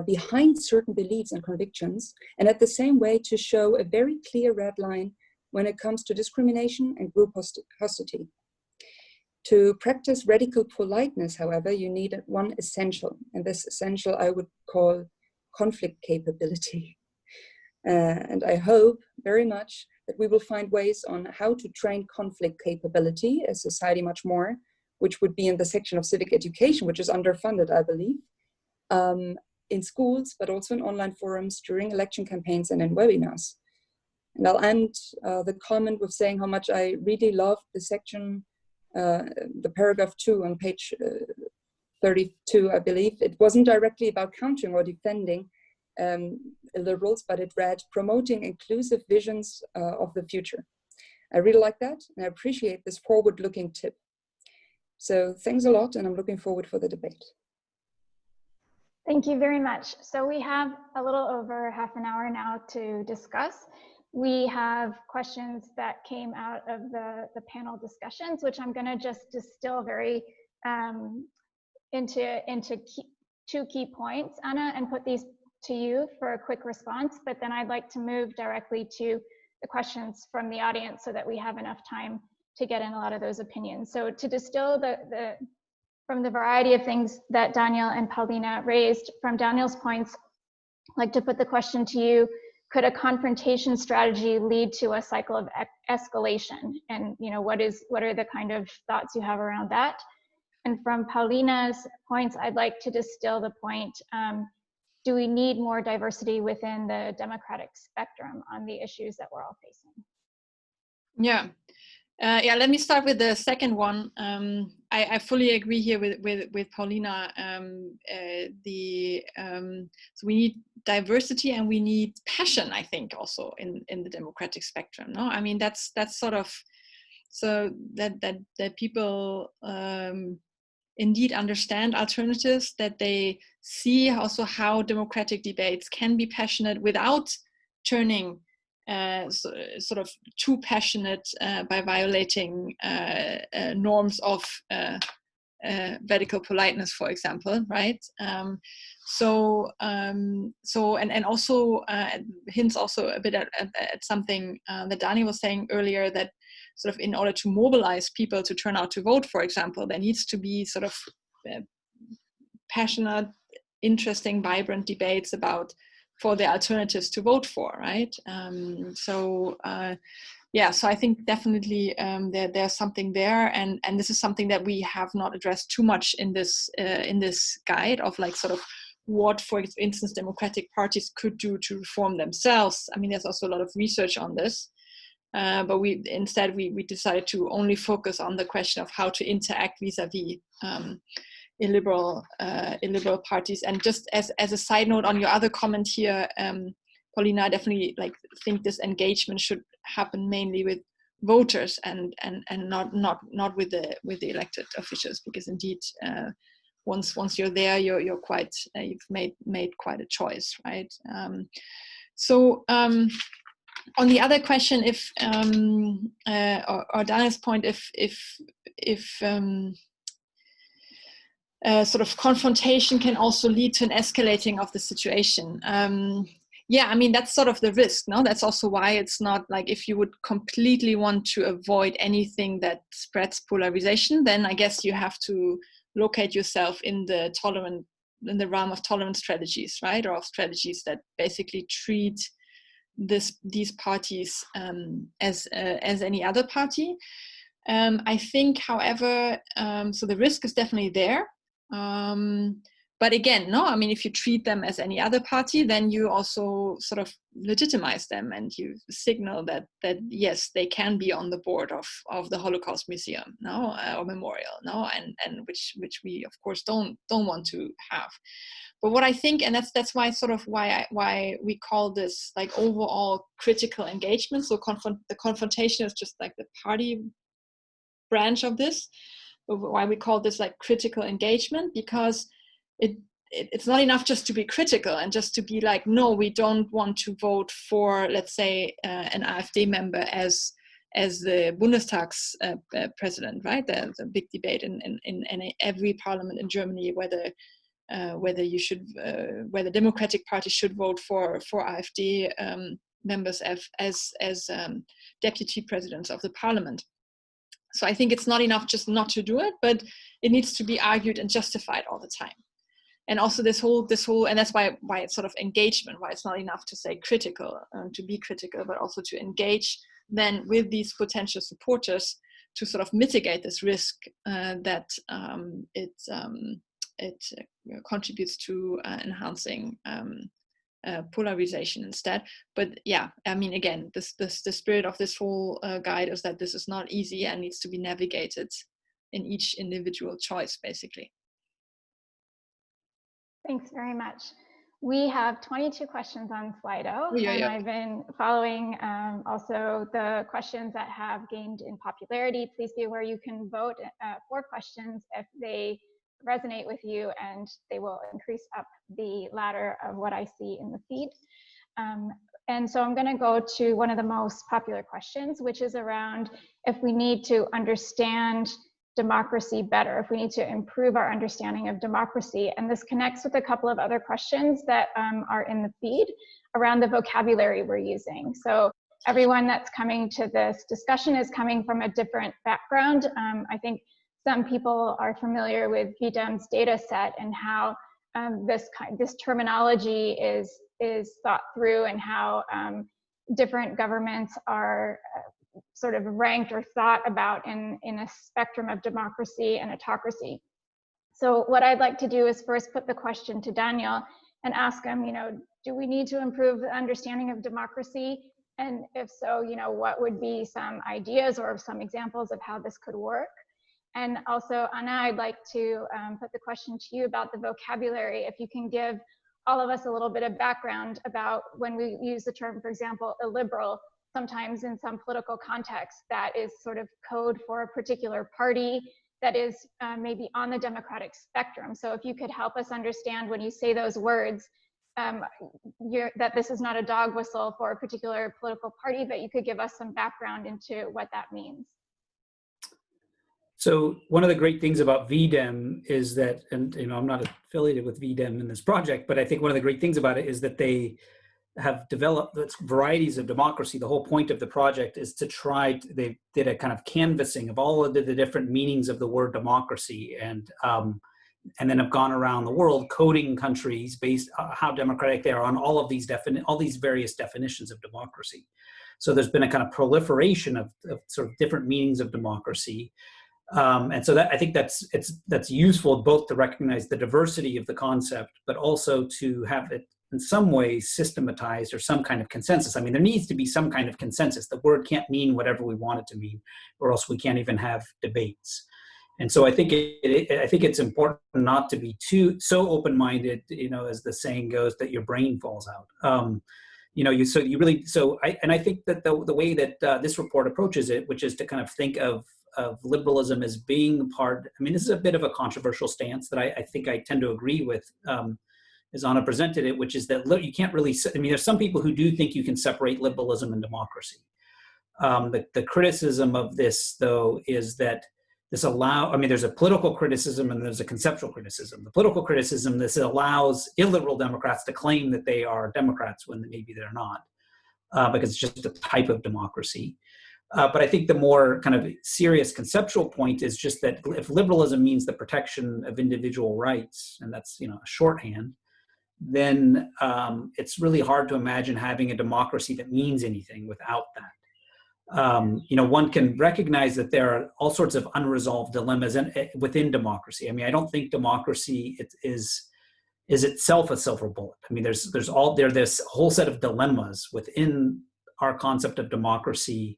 behind certain beliefs and convictions, and at the same way to show a very clear red line when it comes to discrimination and group hostility. To practice radical politeness, however, you need one essential, and this essential I would call conflict capability. And I hope very much that we will find ways on how to train conflict capability as society much more, which would be in the section of civic education, which is underfunded, I believe, in schools, but also in online forums, during election campaigns and in webinars. And I'll end the comment with saying how much I really love the section, the paragraph 2 on page 32, I believe. It wasn't directly about countering or defending liberals, but it read, promoting inclusive visions of the future. I really like that, and I appreciate this forward-looking tip. So thanks a lot, and I'm looking forward for the debate. Thank you very much. So we have a little over half an hour now to discuss. We have questions that came out of the panel discussions, which I'm going to just distill very into two key points, Anna, and put these to you for a quick response. But then I'd like to move directly to the questions from the audience so that we have enough time to get in a lot of those opinions. So to distill from the variety of things that Daniel and Paulina raised, from Daniel's points, I'd like to put the question to you: could a confrontation strategy lead to a cycle of escalation? And what are the kind of thoughts you have around that? And from Paulina's points, I'd like to distill the point: do we need more diversity within the democratic spectrum on the issues that we're all facing? Yeah. Let me start with the second one. I fully agree here with Paulina. So we need diversity and we need passion, I think, also in the democratic spectrum. No, I mean that's sort of so that people indeed understand alternatives, that they see also how democratic debates can be passionate without turning sort of too passionate by violating norms of radical politeness, for example, right? And also hints also a bit at something that Dani was saying earlier, that sort of in order to mobilize people to turn out to vote, for example, there needs to be sort of passionate, interesting, vibrant debates for the alternatives to vote for, right? So I think definitely there's something there, and this is something that we have not addressed too much in this guide of like sort of what, for instance, democratic parties could do to reform themselves. I mean, there's also a lot of research on this, but we decided to only focus on the question of how to interact vis-a-vis illiberal parties. And just as a side note on your other comment here, Paulina, I definitely think this engagement should happen mainly with voters and not with the elected officials, because indeed once you're there, you're quite you've made quite a choice, right? On the other question, if or Daniel's point, if sort of confrontation can also lead to an escalating of the situation. Yeah, I mean, that's sort of the risk, no? That's also why it's not like, if you would completely want to avoid anything that spreads polarization, then I guess you have to locate yourself in the realm of tolerant strategies, right? Or of strategies that basically treat these parties as any other party. I think, however, so the risk is definitely there. But again, no, I mean, if you treat them as any other party, then you also sort of legitimize them, and you signal that yes, they can be on the board of the Holocaust Museum, no, or memorial, no, and which we of course don't want to have. But what I think, and that's why sort of why we call this like overall critical engagement. So the confrontation is just like the party branch of this. But why we call this like critical engagement, because it's not enough just to be critical and just to be like, no, we don't want to vote for, let's say, an AfD member as the Bundestag's president, right? The big debate in every parliament in Germany whether the Democratic Party should vote for AfD members as deputy presidents of the parliament. So I think it's not enough just not to do it, but it needs to be argued and justified all the time. And also this whole, and that's why it's sort of engagement, why it's not enough to say critical, to be critical, but also to engage then with these potential supporters to sort of mitigate this risk that it contributes to enhancing polarization instead. But yeah, I mean, again, the spirit of this whole guide is that this is not easy and needs to be navigated in each individual choice, basically. Thanks very much. We have 22 questions on Slido, and I've been following also the questions that have gained in popularity. Please be aware you can vote for questions if they resonate with you, and they will increase up the ladder of what I see in the feed. And so I'm going to go to one of the most popular questions, which is around if we need to understand democracy better, if we need to improve our understanding of democracy. And this connects with a couple of other questions that are in the feed around the vocabulary we're using. So everyone that's coming to this discussion is coming from a different background. I think some people are familiar with V-Dem's data set and how this terminology is thought through, and how different governments are sort of ranked or thought about in a spectrum of democracy and autocracy. So what I'd like to do is first put the question to Daniel and ask him, do we need to improve the understanding of democracy? And if so, what would be some ideas or some examples of how this could work? And also, Anna, I'd like to put the question to you about the vocabulary. If you can give all of us a little bit of background about when we use the term, for example, illiberal, sometimes in some political context, that is sort of code for a particular party that is maybe on the democratic spectrum. So if you could help us understand when you say those words, that this is not a dog whistle for a particular political party, but you could give us some background into what that means. So one of the great things about V-Dem is that, and I'm not affiliated with V-Dem in this project, but I think one of the great things about it is that they have developed varieties of democracy. The whole point of the project is to they did a kind of canvassing of all of the different meanings of the word democracy, and then have gone around the world coding countries based on how democratic they are on all of these various definitions of democracy. So there's been a kind of proliferation of sort of different meanings of democracy. And so I think that's useful both to recognize the diversity of the concept, but also to have it in some way systematized or some kind of consensus. I mean, there needs to be some kind of consensus. The word can't mean whatever we want it to mean, or else we can't even have debates. And so I think it's important not to be so open-minded, as the saying goes, that your brain falls out. I think that the way that this report approaches it, which is to kind of think of liberalism as being part. I mean, this is a bit of a controversial stance that I think I tend to agree with, as Anna presented it, which is that you can't really, there's some people who do think you can separate liberalism and democracy. The criticism of this, though, is that there's a political criticism and there's a conceptual criticism. The political criticism, this allows illiberal Democrats to claim that they are Democrats when maybe they're not, because it's just a type of democracy. But I think the more kind of serious conceptual point is just that if liberalism means the protection of individual rights, and that's a shorthand, then it's really hard to imagine having a democracy that means anything without that. One can recognize that there are all sorts of unresolved dilemmas within democracy. I mean, I don't think democracy is is itself a silver bullet. I mean, there's this whole set of dilemmas within our concept of democracy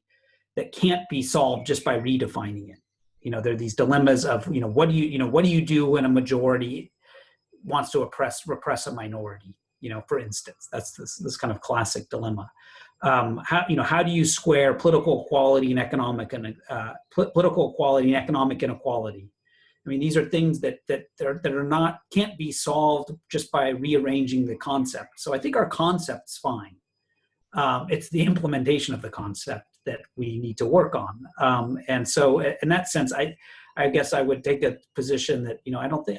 that can't be solved just by redefining it. You know, there are these dilemmas of, what do you do when a majority wants to repress a minority? For instance, that's this kind of classic dilemma. How do you square political equality and economic inequality? I mean, these are things that can't be solved just by rearranging the concept. So I think our concept's fine. It's the implementation of the concept that we need to work on. And so in that sense, I guess I would take a position that,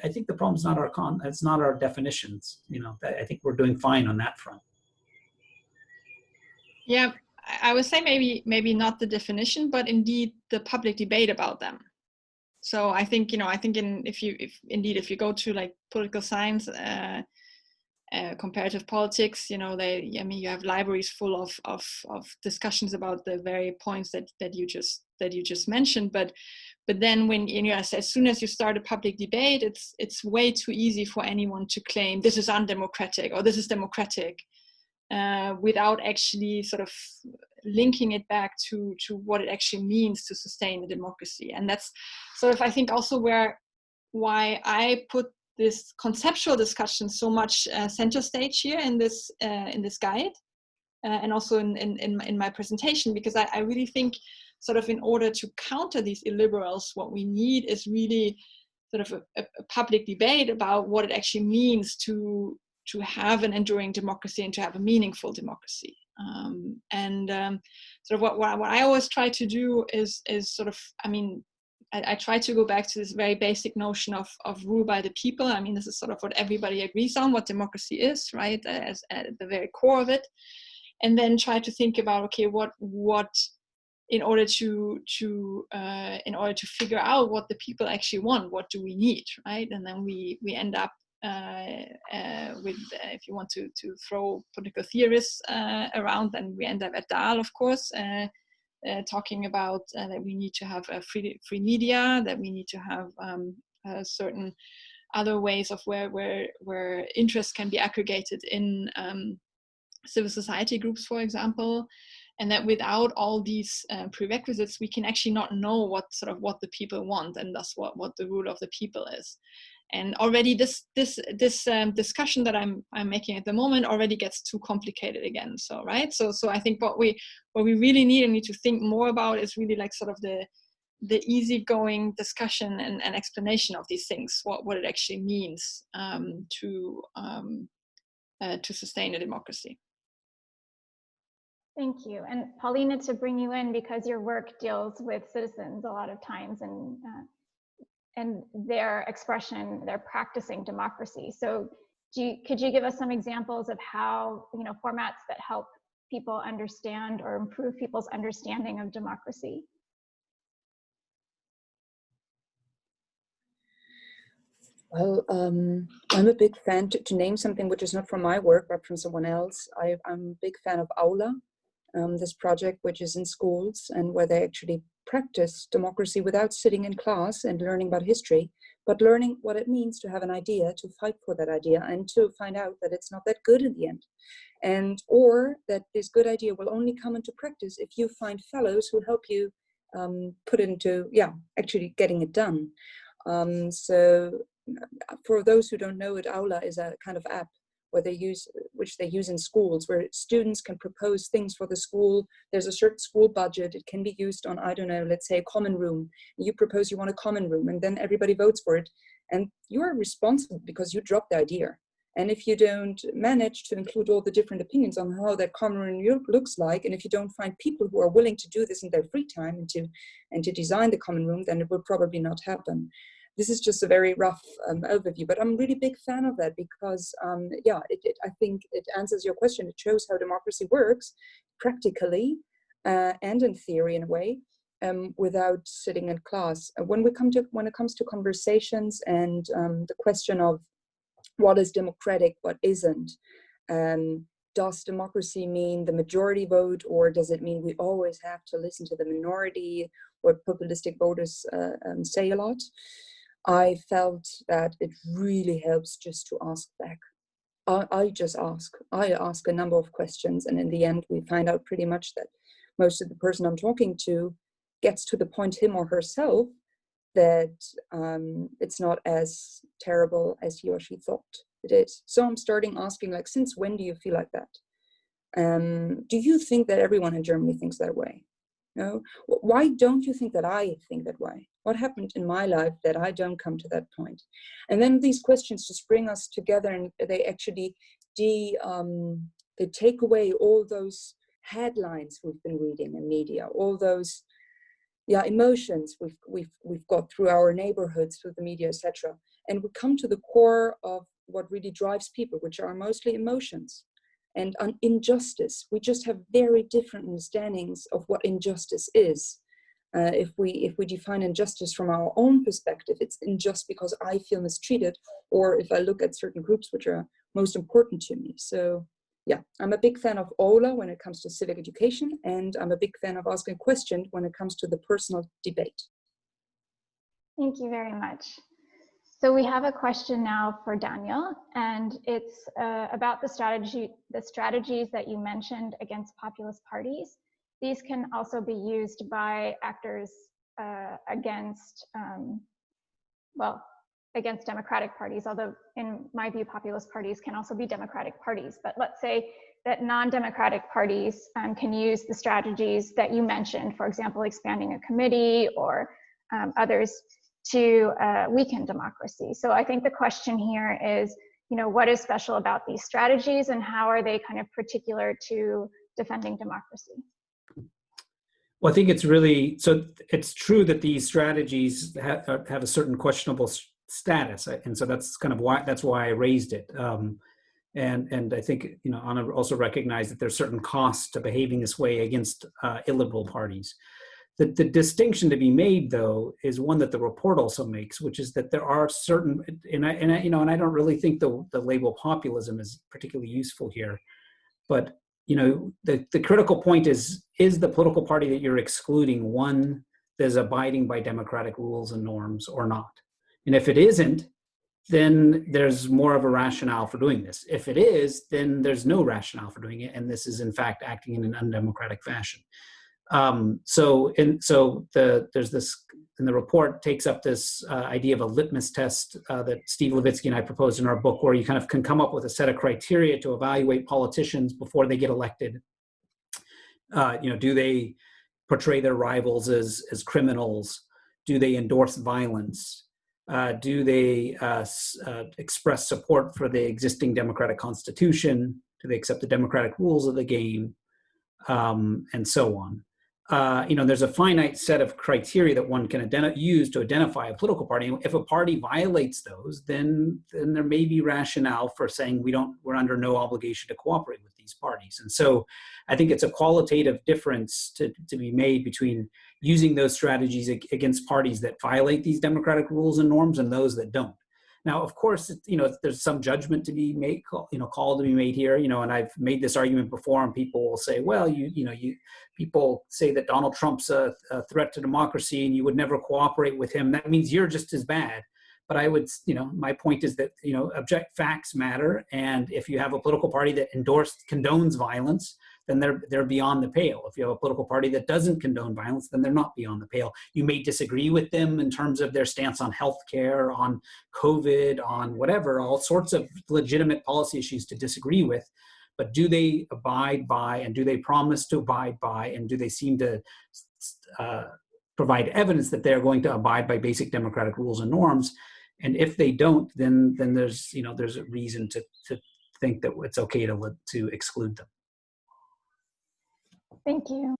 I think the problem's not it's not our definitions. I think we're doing fine on that front. Yeah, I would say maybe not the definition, but indeed the public debate about them. So I think, if you go to like political science, comparative politics, you have libraries full of discussions about the very points that you just mentioned. But then as soon as you start a public debate, it's way too easy for anyone to claim this is undemocratic or this is democratic, without actually sort of linking it back to what it actually means to sustain a democracy. And that's sort of, I think, also why I put this conceptual discussion so much center stage here in this guide, and also in my presentation, because I really think sort of in order to counter these illiberals, what we need is really sort of a public debate about what it actually means to have an enduring democracy and to have a meaningful democracy. Sort of what I always try to do is sort of, I try to go back to this very basic notion of rule by the people. I mean, this is sort of what everybody agrees on, what democracy is, right, as at the very core of it. And then try to think about, okay, what in order to figure out what the people actually want, what do we need, right? And then we end up with, if you want to throw political theorists around, then we end up at Dahl, of course, talking about that we need to have free media, that we need to have certain other ways of where interest can be aggregated in civil society groups, for example, and that without all these prerequisites, we can actually not know what the people want, and thus what the rule of the people is. And already this discussion that I'm making at the moment already gets too complicated again. So right, so I think what we really need to think more about is really like sort of the easygoing discussion and explanation of these things, what it actually means to sustain a democracy. Thank you. And Paulina, to bring you in, because your work deals with citizens a lot of times and their expression, they're practicing democracy. So could you give us some examples of how, formats that help people understand or improve people's understanding of democracy? Well, I'm a big fan, to name something which is not from my work, but from someone else. I'm a big fan of Aula, this project which is in schools and where they actually practice democracy without sitting in class and learning about history, but learning what it means to have an idea, to fight for that idea, and to find out that it's not that good in the end, or that this good idea will only come into practice if you find fellows who help you put into, actually getting it done. So for those who don't know it, Aula is a kind of app which they use in schools, where students can propose things for the school. There's a certain school budget. It can be used on, I don't know, let's say a common room. You propose you want a common room, and then everybody votes for it. And you are responsible because you dropped the idea. And if you don't manage to include all the different opinions on how that common room looks like, and if you don't find people who are willing to do this in their free time and to design the common room, then it will probably not happen. This is just a very rough overview, but I'm a really big fan of that because, I think it answers your question. It shows how democracy works practically and in theory in a way, without sitting in class. When it comes to conversations and the question of what is democratic, what isn't, does democracy mean the majority vote, or does it mean we always have to listen to the minority, what populistic voters say a lot? I felt that it really helps just to ask back. I ask a number of questions, and in the end we find out pretty much that most of the person I'm talking to gets to the point, him or herself, that it's not as terrible as he or she thought it is. So I'm starting asking, like, since when do you feel like that? Do you think that everyone in Germany thinks that way? No? Why don't you think that I think that way? What happened in my life that I don't come to that point? And then these questions just bring us together, and they actually they take away all those headlines we've been reading in media, all those emotions we've got through our neighborhoods, through the media, etc. And we come to the core of what really drives people, which are mostly emotions and injustice. We just have very different understandings of what injustice is. If we define injustice from our own perspective, it's unjust because I feel mistreated, or if I look at certain groups which are most important to me. So yeah, I'm a big fan of OLA when it comes to civic education, and I'm a big fan of asking questions when it comes to the personal debate. Thank you very much. So we have a question now for Daniel, and it's about the strategies that you mentioned against populist parties. These can also be used by actors against democratic parties, although in my view, populist parties can also be democratic parties. But let's say that non-democratic parties can use the strategies that you mentioned, for example, expanding a committee or others, to weaken democracy. So I think the question here is, what is special about these strategies, and how are they kind of particular to defending democracy? Well, I think it's it's true that these strategies have a certain questionable status, and so that's why I raised it. And I think Anna also recognized that there's certain costs to behaving this way against illiberal parties. The distinction to be made, though, is one that the report also makes, which is that there are certain, and I don't really think the label populism is particularly useful here, but the critical point is the political party that you're excluding one that is abiding by democratic rules and norms or not? And if it isn't, then there's more of a rationale for doing this. If it is, then there's no rationale for doing it, and this is in fact acting in an undemocratic fashion. There's this, and the report takes up this idea of a litmus test that Steve Levitsky and I proposed in our book, where you kind of can come up with a set of criteria to evaluate politicians before they get elected. Do they portray their rivals as criminals? Do they endorse violence? Do they express support for the existing democratic constitution? Do they accept the democratic rules of the game? And so on. There's a finite set of criteria that one can use to identify a political party. If a party violates those, then there may be rationale for saying we're under no obligation to cooperate with these parties. And so I think it's a qualitative difference to be made between using those strategies against parties that violate these democratic rules and norms and those that don't. Now, of course, there's some judgment to be made, call to be made here, and I've made this argument before, and people will say, well, people say that Donald Trump's a threat to democracy and you would never cooperate with him. That means you're just as bad. But I would, my point is that, object facts matter. And if you have a political party that condones violence, then they're beyond the pale. If you have a political party that doesn't condone violence, then they're not beyond the pale. You may disagree with them in terms of their stance on healthcare, on COVID, on whatever, all sorts of legitimate policy issues to disagree with. But do they abide by, and do they promise to abide by, and do they seem to provide evidence that they're going to abide by basic democratic rules and norms? And if they don't, then there's a reason to think that it's okay to exclude them. Thank you.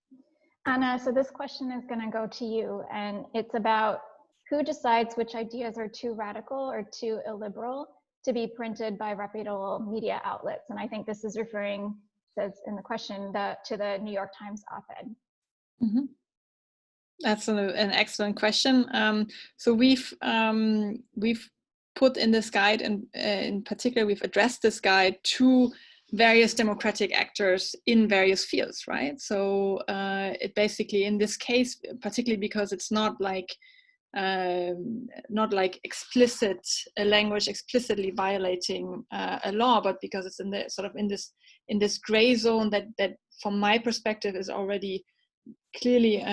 Anna, so this question is going to go to you, and it's about who decides which ideas are too radical or too illiberal to be printed by reputable media outlets. And I think this is referring, says in the question, to the New York Times op-ed. Mm-hmm. That's an excellent question. So we've put in this guide, and in particular, we've addressed this guide to various democratic actors in various fields, right? So it basically, in this case, particularly because it's not like not like explicit language explicitly violating a law, but because it's in the sort of in this gray zone that from my perspective is already clearly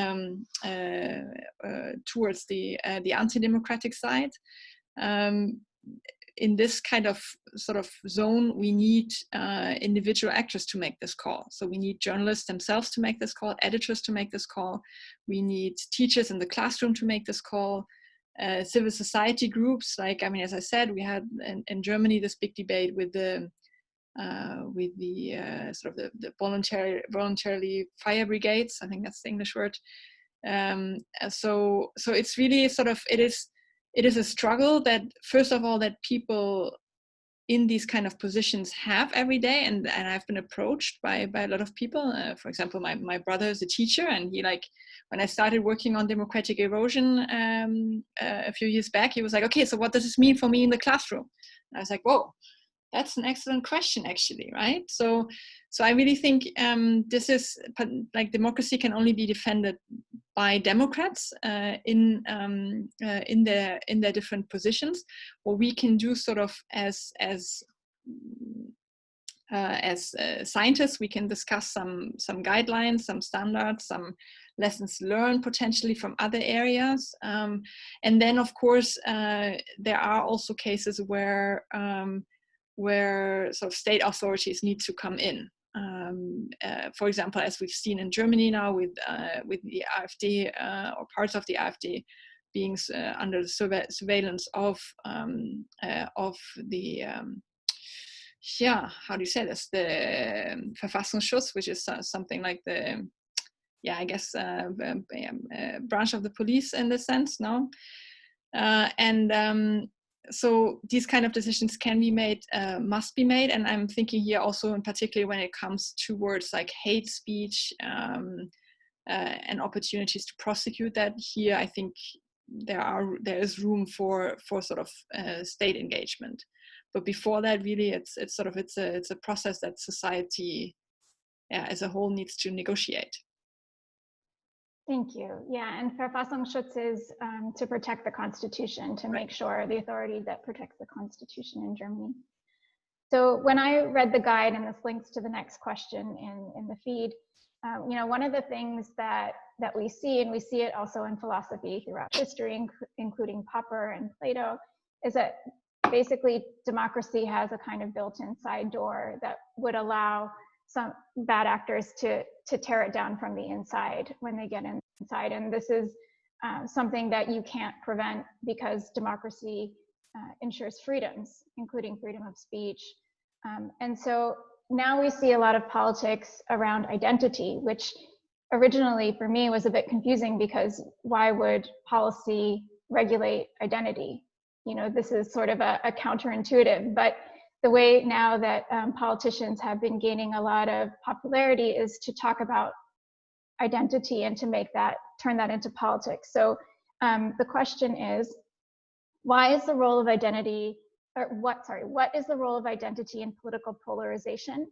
towards the anti-democratic side. In this kind of sort of zone, we need individual actors to make this call. So we need journalists themselves to make this call, editors to make this call. We need teachers in the classroom to make this call, civil society groups. Like, I mean, as I said, we had in Germany this big debate with the sort of the voluntarily fire brigades. I think that's the English word. So it's really sort of, it is a struggle that, first of all, that people in these kind of positions have every day, and I've been approached by a lot of people. For example, my brother is a teacher, and he, like, when I started working on democratic erosion a few years back, he was like, okay, so what does this mean for me in the classroom? And I was like, whoa, that's an excellent question, actually, right? So I really think this is, like, democracy can only be defended by Democrats in their different positions. What we can do, sort of as scientists, we can discuss some guidelines, some standards, some lessons learned potentially from other areas, and then, of course, there are also cases where sort of state authorities need to come in. For example, as we've seen in Germany now with the AfD or parts of the AfD being under the surveillance of the how do you say this, the Verfassungsschutz, which is something like the branch of the police in this sense, no? So these kind of decisions can be made, must be made, and I'm thinking here also in particular when it comes towards like hate speech and opportunities to prosecute that. Here, I think there is room for sort of state engagement. But before that, really, it's a process that society, as a whole, needs to negotiate. Thank you. Yeah, and Verfassungsschutz is to protect the Constitution, to make sure the authority that protects the Constitution in Germany. So when I read the guide, and this links to the next question in the feed, one of the things that we see, and we see it also in philosophy throughout history, including Popper and Plato, is that basically democracy has a kind of built-in side door that would allow some bad actors to tear it down from the inside when they get inside. And this is something that you can't prevent because democracy ensures freedoms, including freedom of speech. And so now we see a lot of politics around identity, which originally for me was a bit confusing because why would policy regulate identity? This is sort of a counterintuitive, but the way now that politicians have been gaining a lot of popularity is to talk about identity and to turn that into politics. So the question is, why is the role of identity, what is the role of identity in political polarization?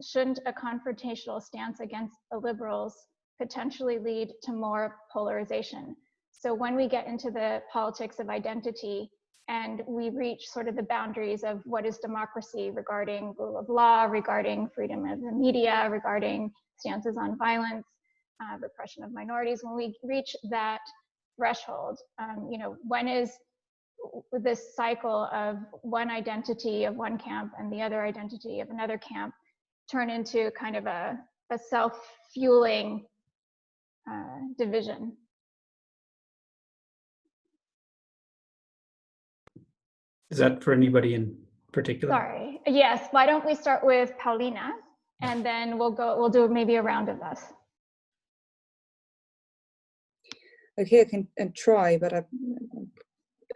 Shouldn't a confrontational stance against illiberals potentially lead to more polarization? So when we get into the politics of identity, and we reach sort of the boundaries of what is democracy regarding rule of law, regarding freedom of the media, regarding stances on violence, repression of minorities. When we reach that threshold, when is this cycle of one identity of one camp and the other identity of another camp turn into kind of a self-fueling division? Is that for anybody in particular? Sorry. Yes. Why don't we start with Paulina, and then we'll do maybe a round of us. Okay, I can try, but I'm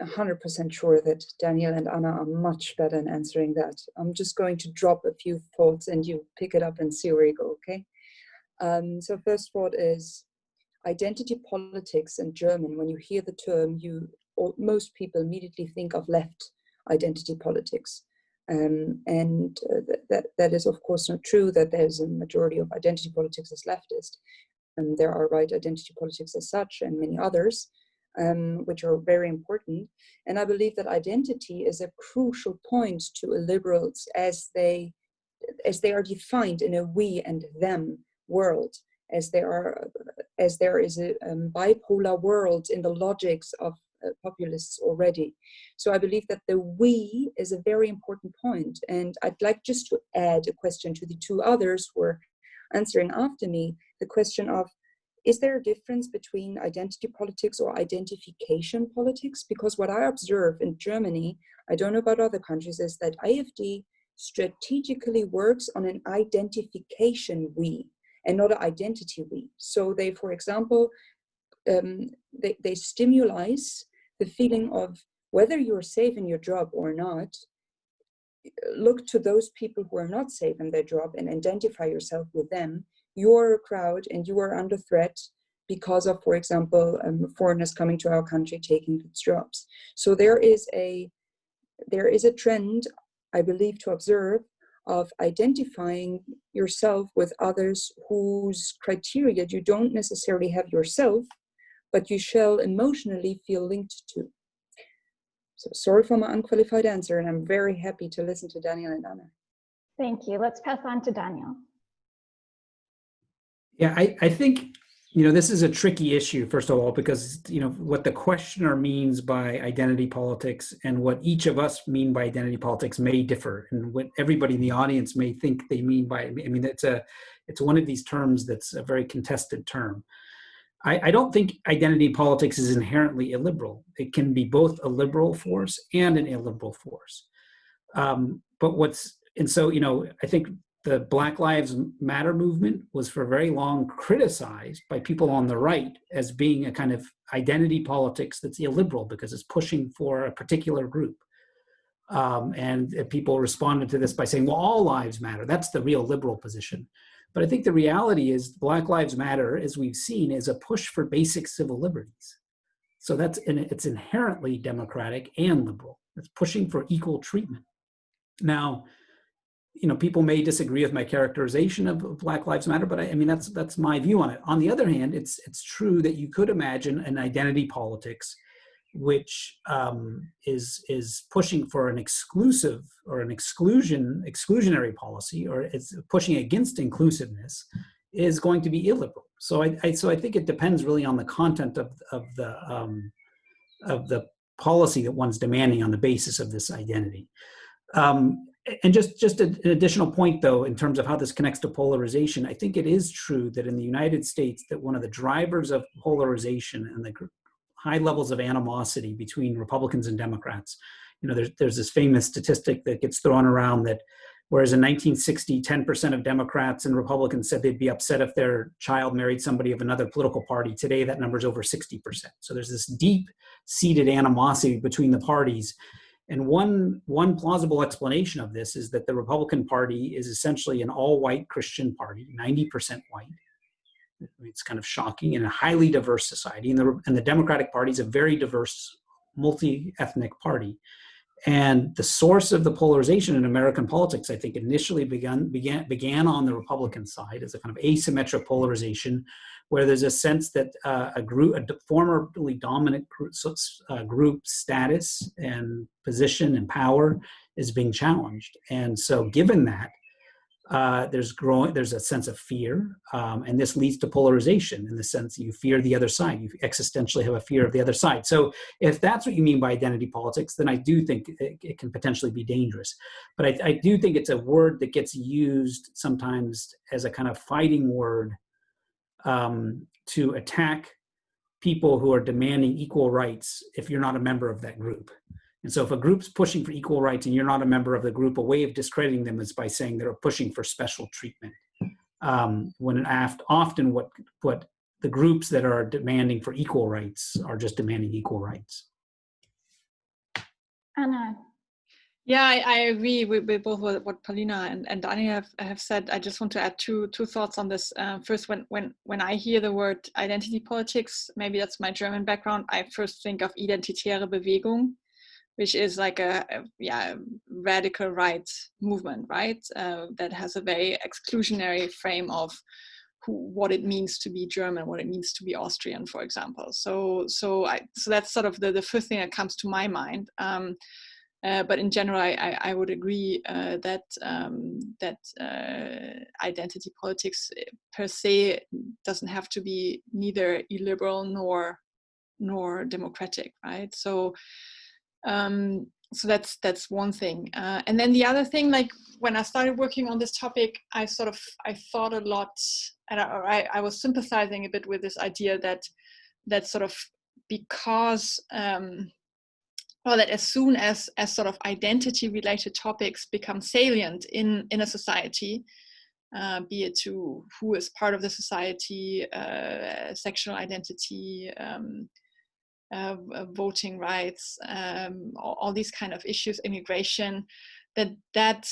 100% sure that Daniel and Anna are much better in answering that. I'm just going to drop a few thoughts and you pick it up and see where you go, okay? So first thought is identity politics in German. When you hear the term, most people immediately think of left identity politics. That is of course not true, that there's a majority of identity politics as leftist. And there are right identity politics as such and many others. which are very important. And I believe that identity is a crucial point to illiberals as they are defined in a we and them world, as there is a bipolar world in the logics of populists already. So I believe that the we is a very important point. And I'd like just to add a question to the two others who are answering after me, the question of, is there a difference between identity politics or identification politics? Because what I observe in Germany, I don't know about other countries, is that AfD strategically works on an identification we and not an identity we. So they, for example, they stimulate the feeling of whether you're safe in your job or not. Look to those people who are not safe in their job and identify yourself with them. You're a crowd and you are under threat because of, for example, foreigners coming to our country taking its jobs. So there is a trend, I believe, to observe of identifying yourself with others whose criteria you don't necessarily have yourself, but you shall emotionally feel linked to. So sorry for my unqualified answer, and I'm very happy to listen to Daniel and Anna. Thank you. Let's pass on to Daniel. Yeah, I think, this is a tricky issue, first of all, because, what the questioner means by identity politics and what each of us mean by identity politics may differ, and what everybody in the audience may think they mean by it. I mean, it's one of these terms that's a very contested term. I don't think identity politics is inherently illiberal. It can be both a liberal force and an illiberal force. I think the Black Lives Matter movement was for very long criticized by people on the right as being a kind of identity politics that's illiberal because it's pushing for a particular group. And people responded to this by saying, well, all lives matter. That's the real liberal position. But I think the reality is Black Lives Matter, as we've seen, is a push for basic civil liberties. So it's inherently democratic and liberal. It's pushing for equal treatment. Now, people may disagree with my characterization of Black Lives Matter, but that's my view on it. On the other hand, it's true that you could imagine an identity politics which is pushing for an exclusive or an exclusionary policy, or it's pushing against inclusiveness, is going to be illiberal. So I think it depends really on the content of the policy that one's demanding on the basis of this identity. And just an additional point, though, in terms of how this connects to polarization, I think it is true that in the United States that one of the drivers of polarization and the high levels of animosity between Republicans and Democrats, there's this famous statistic that gets thrown around that whereas in 1960, 10% of Democrats and Republicans said they'd be upset if their child married somebody of another political party, today that number's over 60%. So there's this deep-seated animosity between the parties. And one plausible explanation of this is that the Republican Party is essentially an all-white Christian party, 90% white. It's kind of shocking, in a highly diverse society. And the Democratic Party is a very diverse, multi-ethnic party. And the source of the polarization in American politics, I think, initially began on the Republican side as a kind of asymmetric polarization, where there's a sense that a formerly dominant group status and position and power is being challenged. And so given that, there's a sense of fear, and this leads to polarization in the sense that you fear the other side. You existentially have a fear of the other side. So if that's what you mean by identity politics, then I do think it can potentially be dangerous. But I do think it's a word that gets used sometimes as a kind of fighting word to attack people who are demanding equal rights if you're not a member of that group. And so if a group's pushing for equal rights and you're not a member of the group, a way of discrediting them is by saying they're pushing for special treatment. When often what the groups that are demanding for equal rights are just demanding equal rights. Anna. Yeah, I agree with both what Paulina and Daniel have said. I just want to add two thoughts on this. First, when I hear the word identity politics, maybe that's my German background, I first think of identitäre Bewegung, which is like a radical right movement, right? That has a very exclusionary frame of what it means to be German, what it means to be Austrian, for example. So that's sort of the first thing that comes to my mind. But in general, I would agree that identity politics per se doesn't have to be neither illiberal nor democratic, right? So that's one thing. And then the other thing, like when I started working on this topic, I thought a lot, and I was sympathizing a bit with this idea that sort of because that as soon as sort of identity related topics become salient in a society, be it to who is part of the society, sexual identity, voting rights, all these kind of issues, immigration, that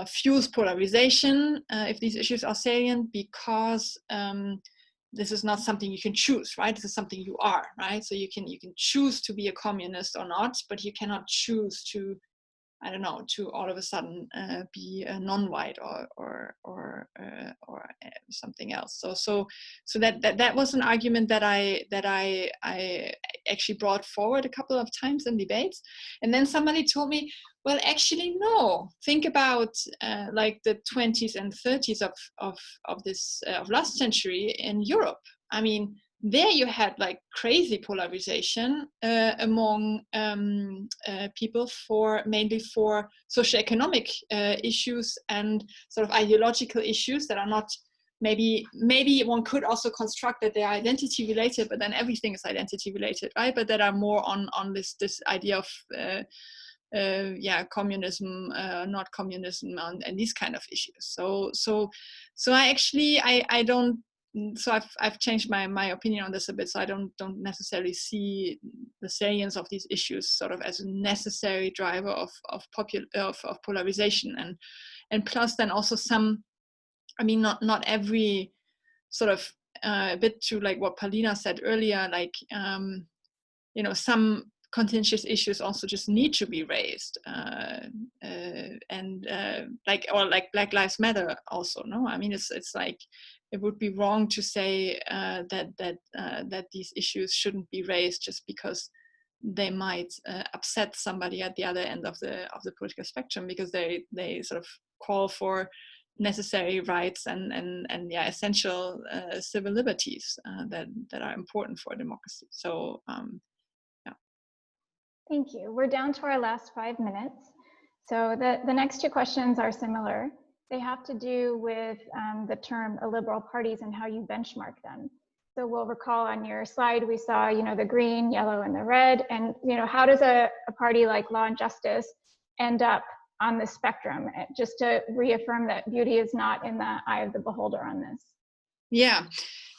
fuels polarization if these issues are salient, because this is not something you can choose, right? This is something you are, right? So you can choose to be a communist or not, but you cannot choose to, I don't know, to all of a sudden be a non-white or something else. So that was an argument that I actually brought forward a couple of times in debates, and then somebody told me, well, actually, no. Think about like the 20s and 30s of last century in Europe. I mean, there you had like crazy polarization among people mainly for socioeconomic issues and sort of ideological issues that are not, maybe one could also construct that they are identity related, but then everything is identity related, right? But that are more on this idea of communism, not communism, and these kind of issues. So I actually I don't. So I've changed my opinion on this a bit. So I don't necessarily see the salience of these issues sort of as a necessary driver of polarization, and plus then also some. I mean, not every sort of a bit to like what Paulina said earlier, like some contentious issues also just need to be raised, like Black Lives Matter also. No, I mean it's like it would be wrong to say that these issues shouldn't be raised just because they might upset somebody at the other end of the political spectrum, because they sort of call for necessary rights and essential civil liberties that are important for democracy. So Thank you. We're down to our last 5 minutes. So the next two questions are similar. They have to do with the term illiberal parties and how you benchmark them. So we'll recall on your slide, we saw, the green, yellow, and the red. And, how does a party like Law and Justice end up on the spectrum? Just to reaffirm that beauty is not in the eye of the beholder on this. Yeah.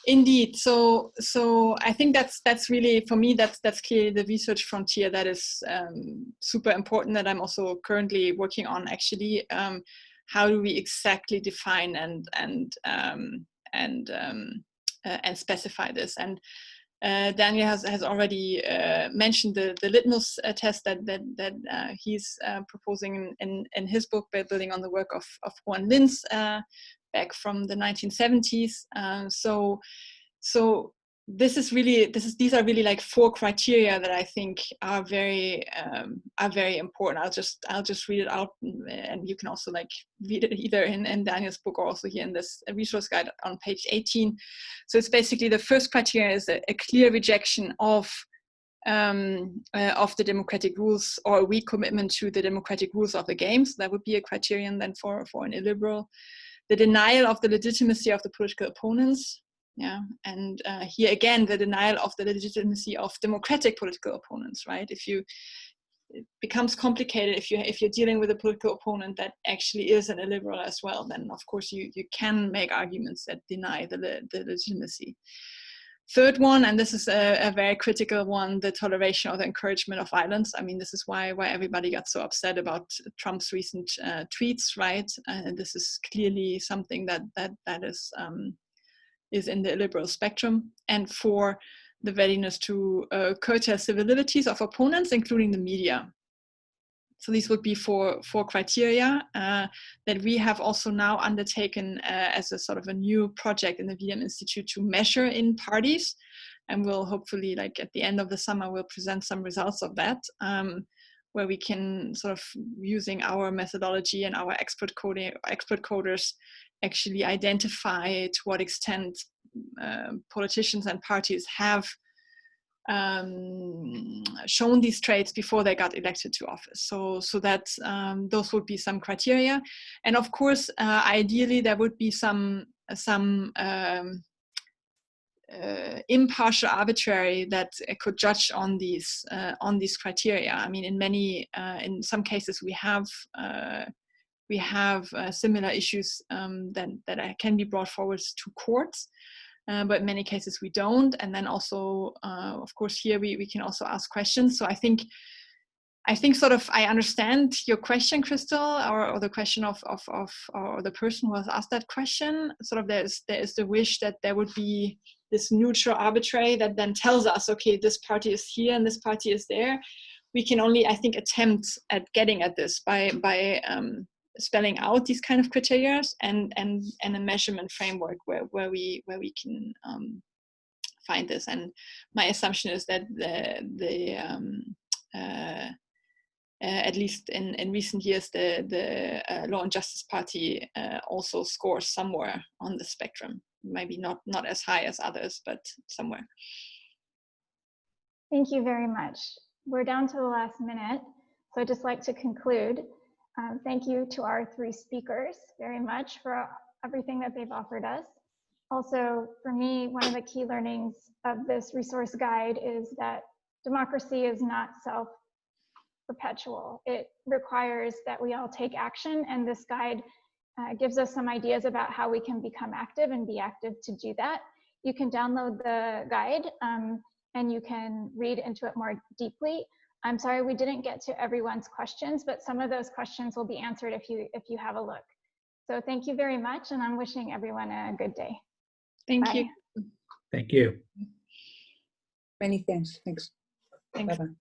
Indeed. So I think that's really, for me, that's clearly the research frontier that is super important, that I'm also currently working on. Actually, how do we exactly define and specify this? And Daniel has already mentioned the litmus test that he's proposing in his book, by building on the work of Juan Linz back from the 1970s. So these are really like 4 criteria that I think are very important. I'll just read it out, and you can also like read it either in Daniel's book or also here in this resource guide on page 18. So it's basically, the first criteria is a clear rejection of the democratic rules, or a weak commitment to the democratic rules of the game. So that would be a criterion then for an illiberal. The denial of the legitimacy of the political opponents, and here again, the denial of the legitimacy of democratic political opponents, right? It becomes complicated if you're dealing with a political opponent that actually is an illiberal as well. Then of course you can make arguments that deny the legitimacy. Third one, and this is a very critical one, the toleration or the encouragement of violence. I mean, this is why everybody got so upset about Trump's recent tweets, right? And this is clearly something that is in the illiberal spectrum. And for the readiness to curtail civil liberties of opponents, including the media. So these would be four criteria that we have also now undertaken as a sort of a new project in the V-Dem Institute to measure in parties. And we'll hopefully, like at the end of the summer, we'll present some results of that, where we can sort of, using our methodology and our expert coders, actually identify to what extent politicians and parties have shown these traits before they got elected to office. So that those would be some criteria, and of course, ideally there would be some impartial arbitrary that could judge on these criteria. I mean, in some cases we have similar issues that can be brought forward to courts. But in many cases we don't. And then also, of course, here we can also ask questions. So I think sort of I understand your question, Christal, or the question of or the person who has asked that question. Sort of there is the wish that there would be this neutral arbitrary that then tells us, okay, this party is here and this party is there. We can only, I think, attempt at getting at this by spelling out these kind of criteria and a measurement framework where we can find this. And my assumption is that at least in recent years, the Law and Justice Party also scores somewhere on the spectrum. Maybe not as high as others, but somewhere. Thank you very much. We're down to the last minute, so I'd just like to conclude. Thank you to our three speakers very much for everything that they've offered us. Also, for me, one of the key learnings of this resource guide is that democracy is not self-perpetual. It requires that we all take action, and this guide gives us some ideas about how we can become active and be active to do that. You can download the guide and you can read into it more deeply. I'm sorry we didn't get to everyone's questions, but some of those questions will be answered if you have a look. So thank you very much, and I'm wishing everyone a good day. Thank Bye. you. Thank you. Many thanks. Thanks. Thanks. Bye-bye.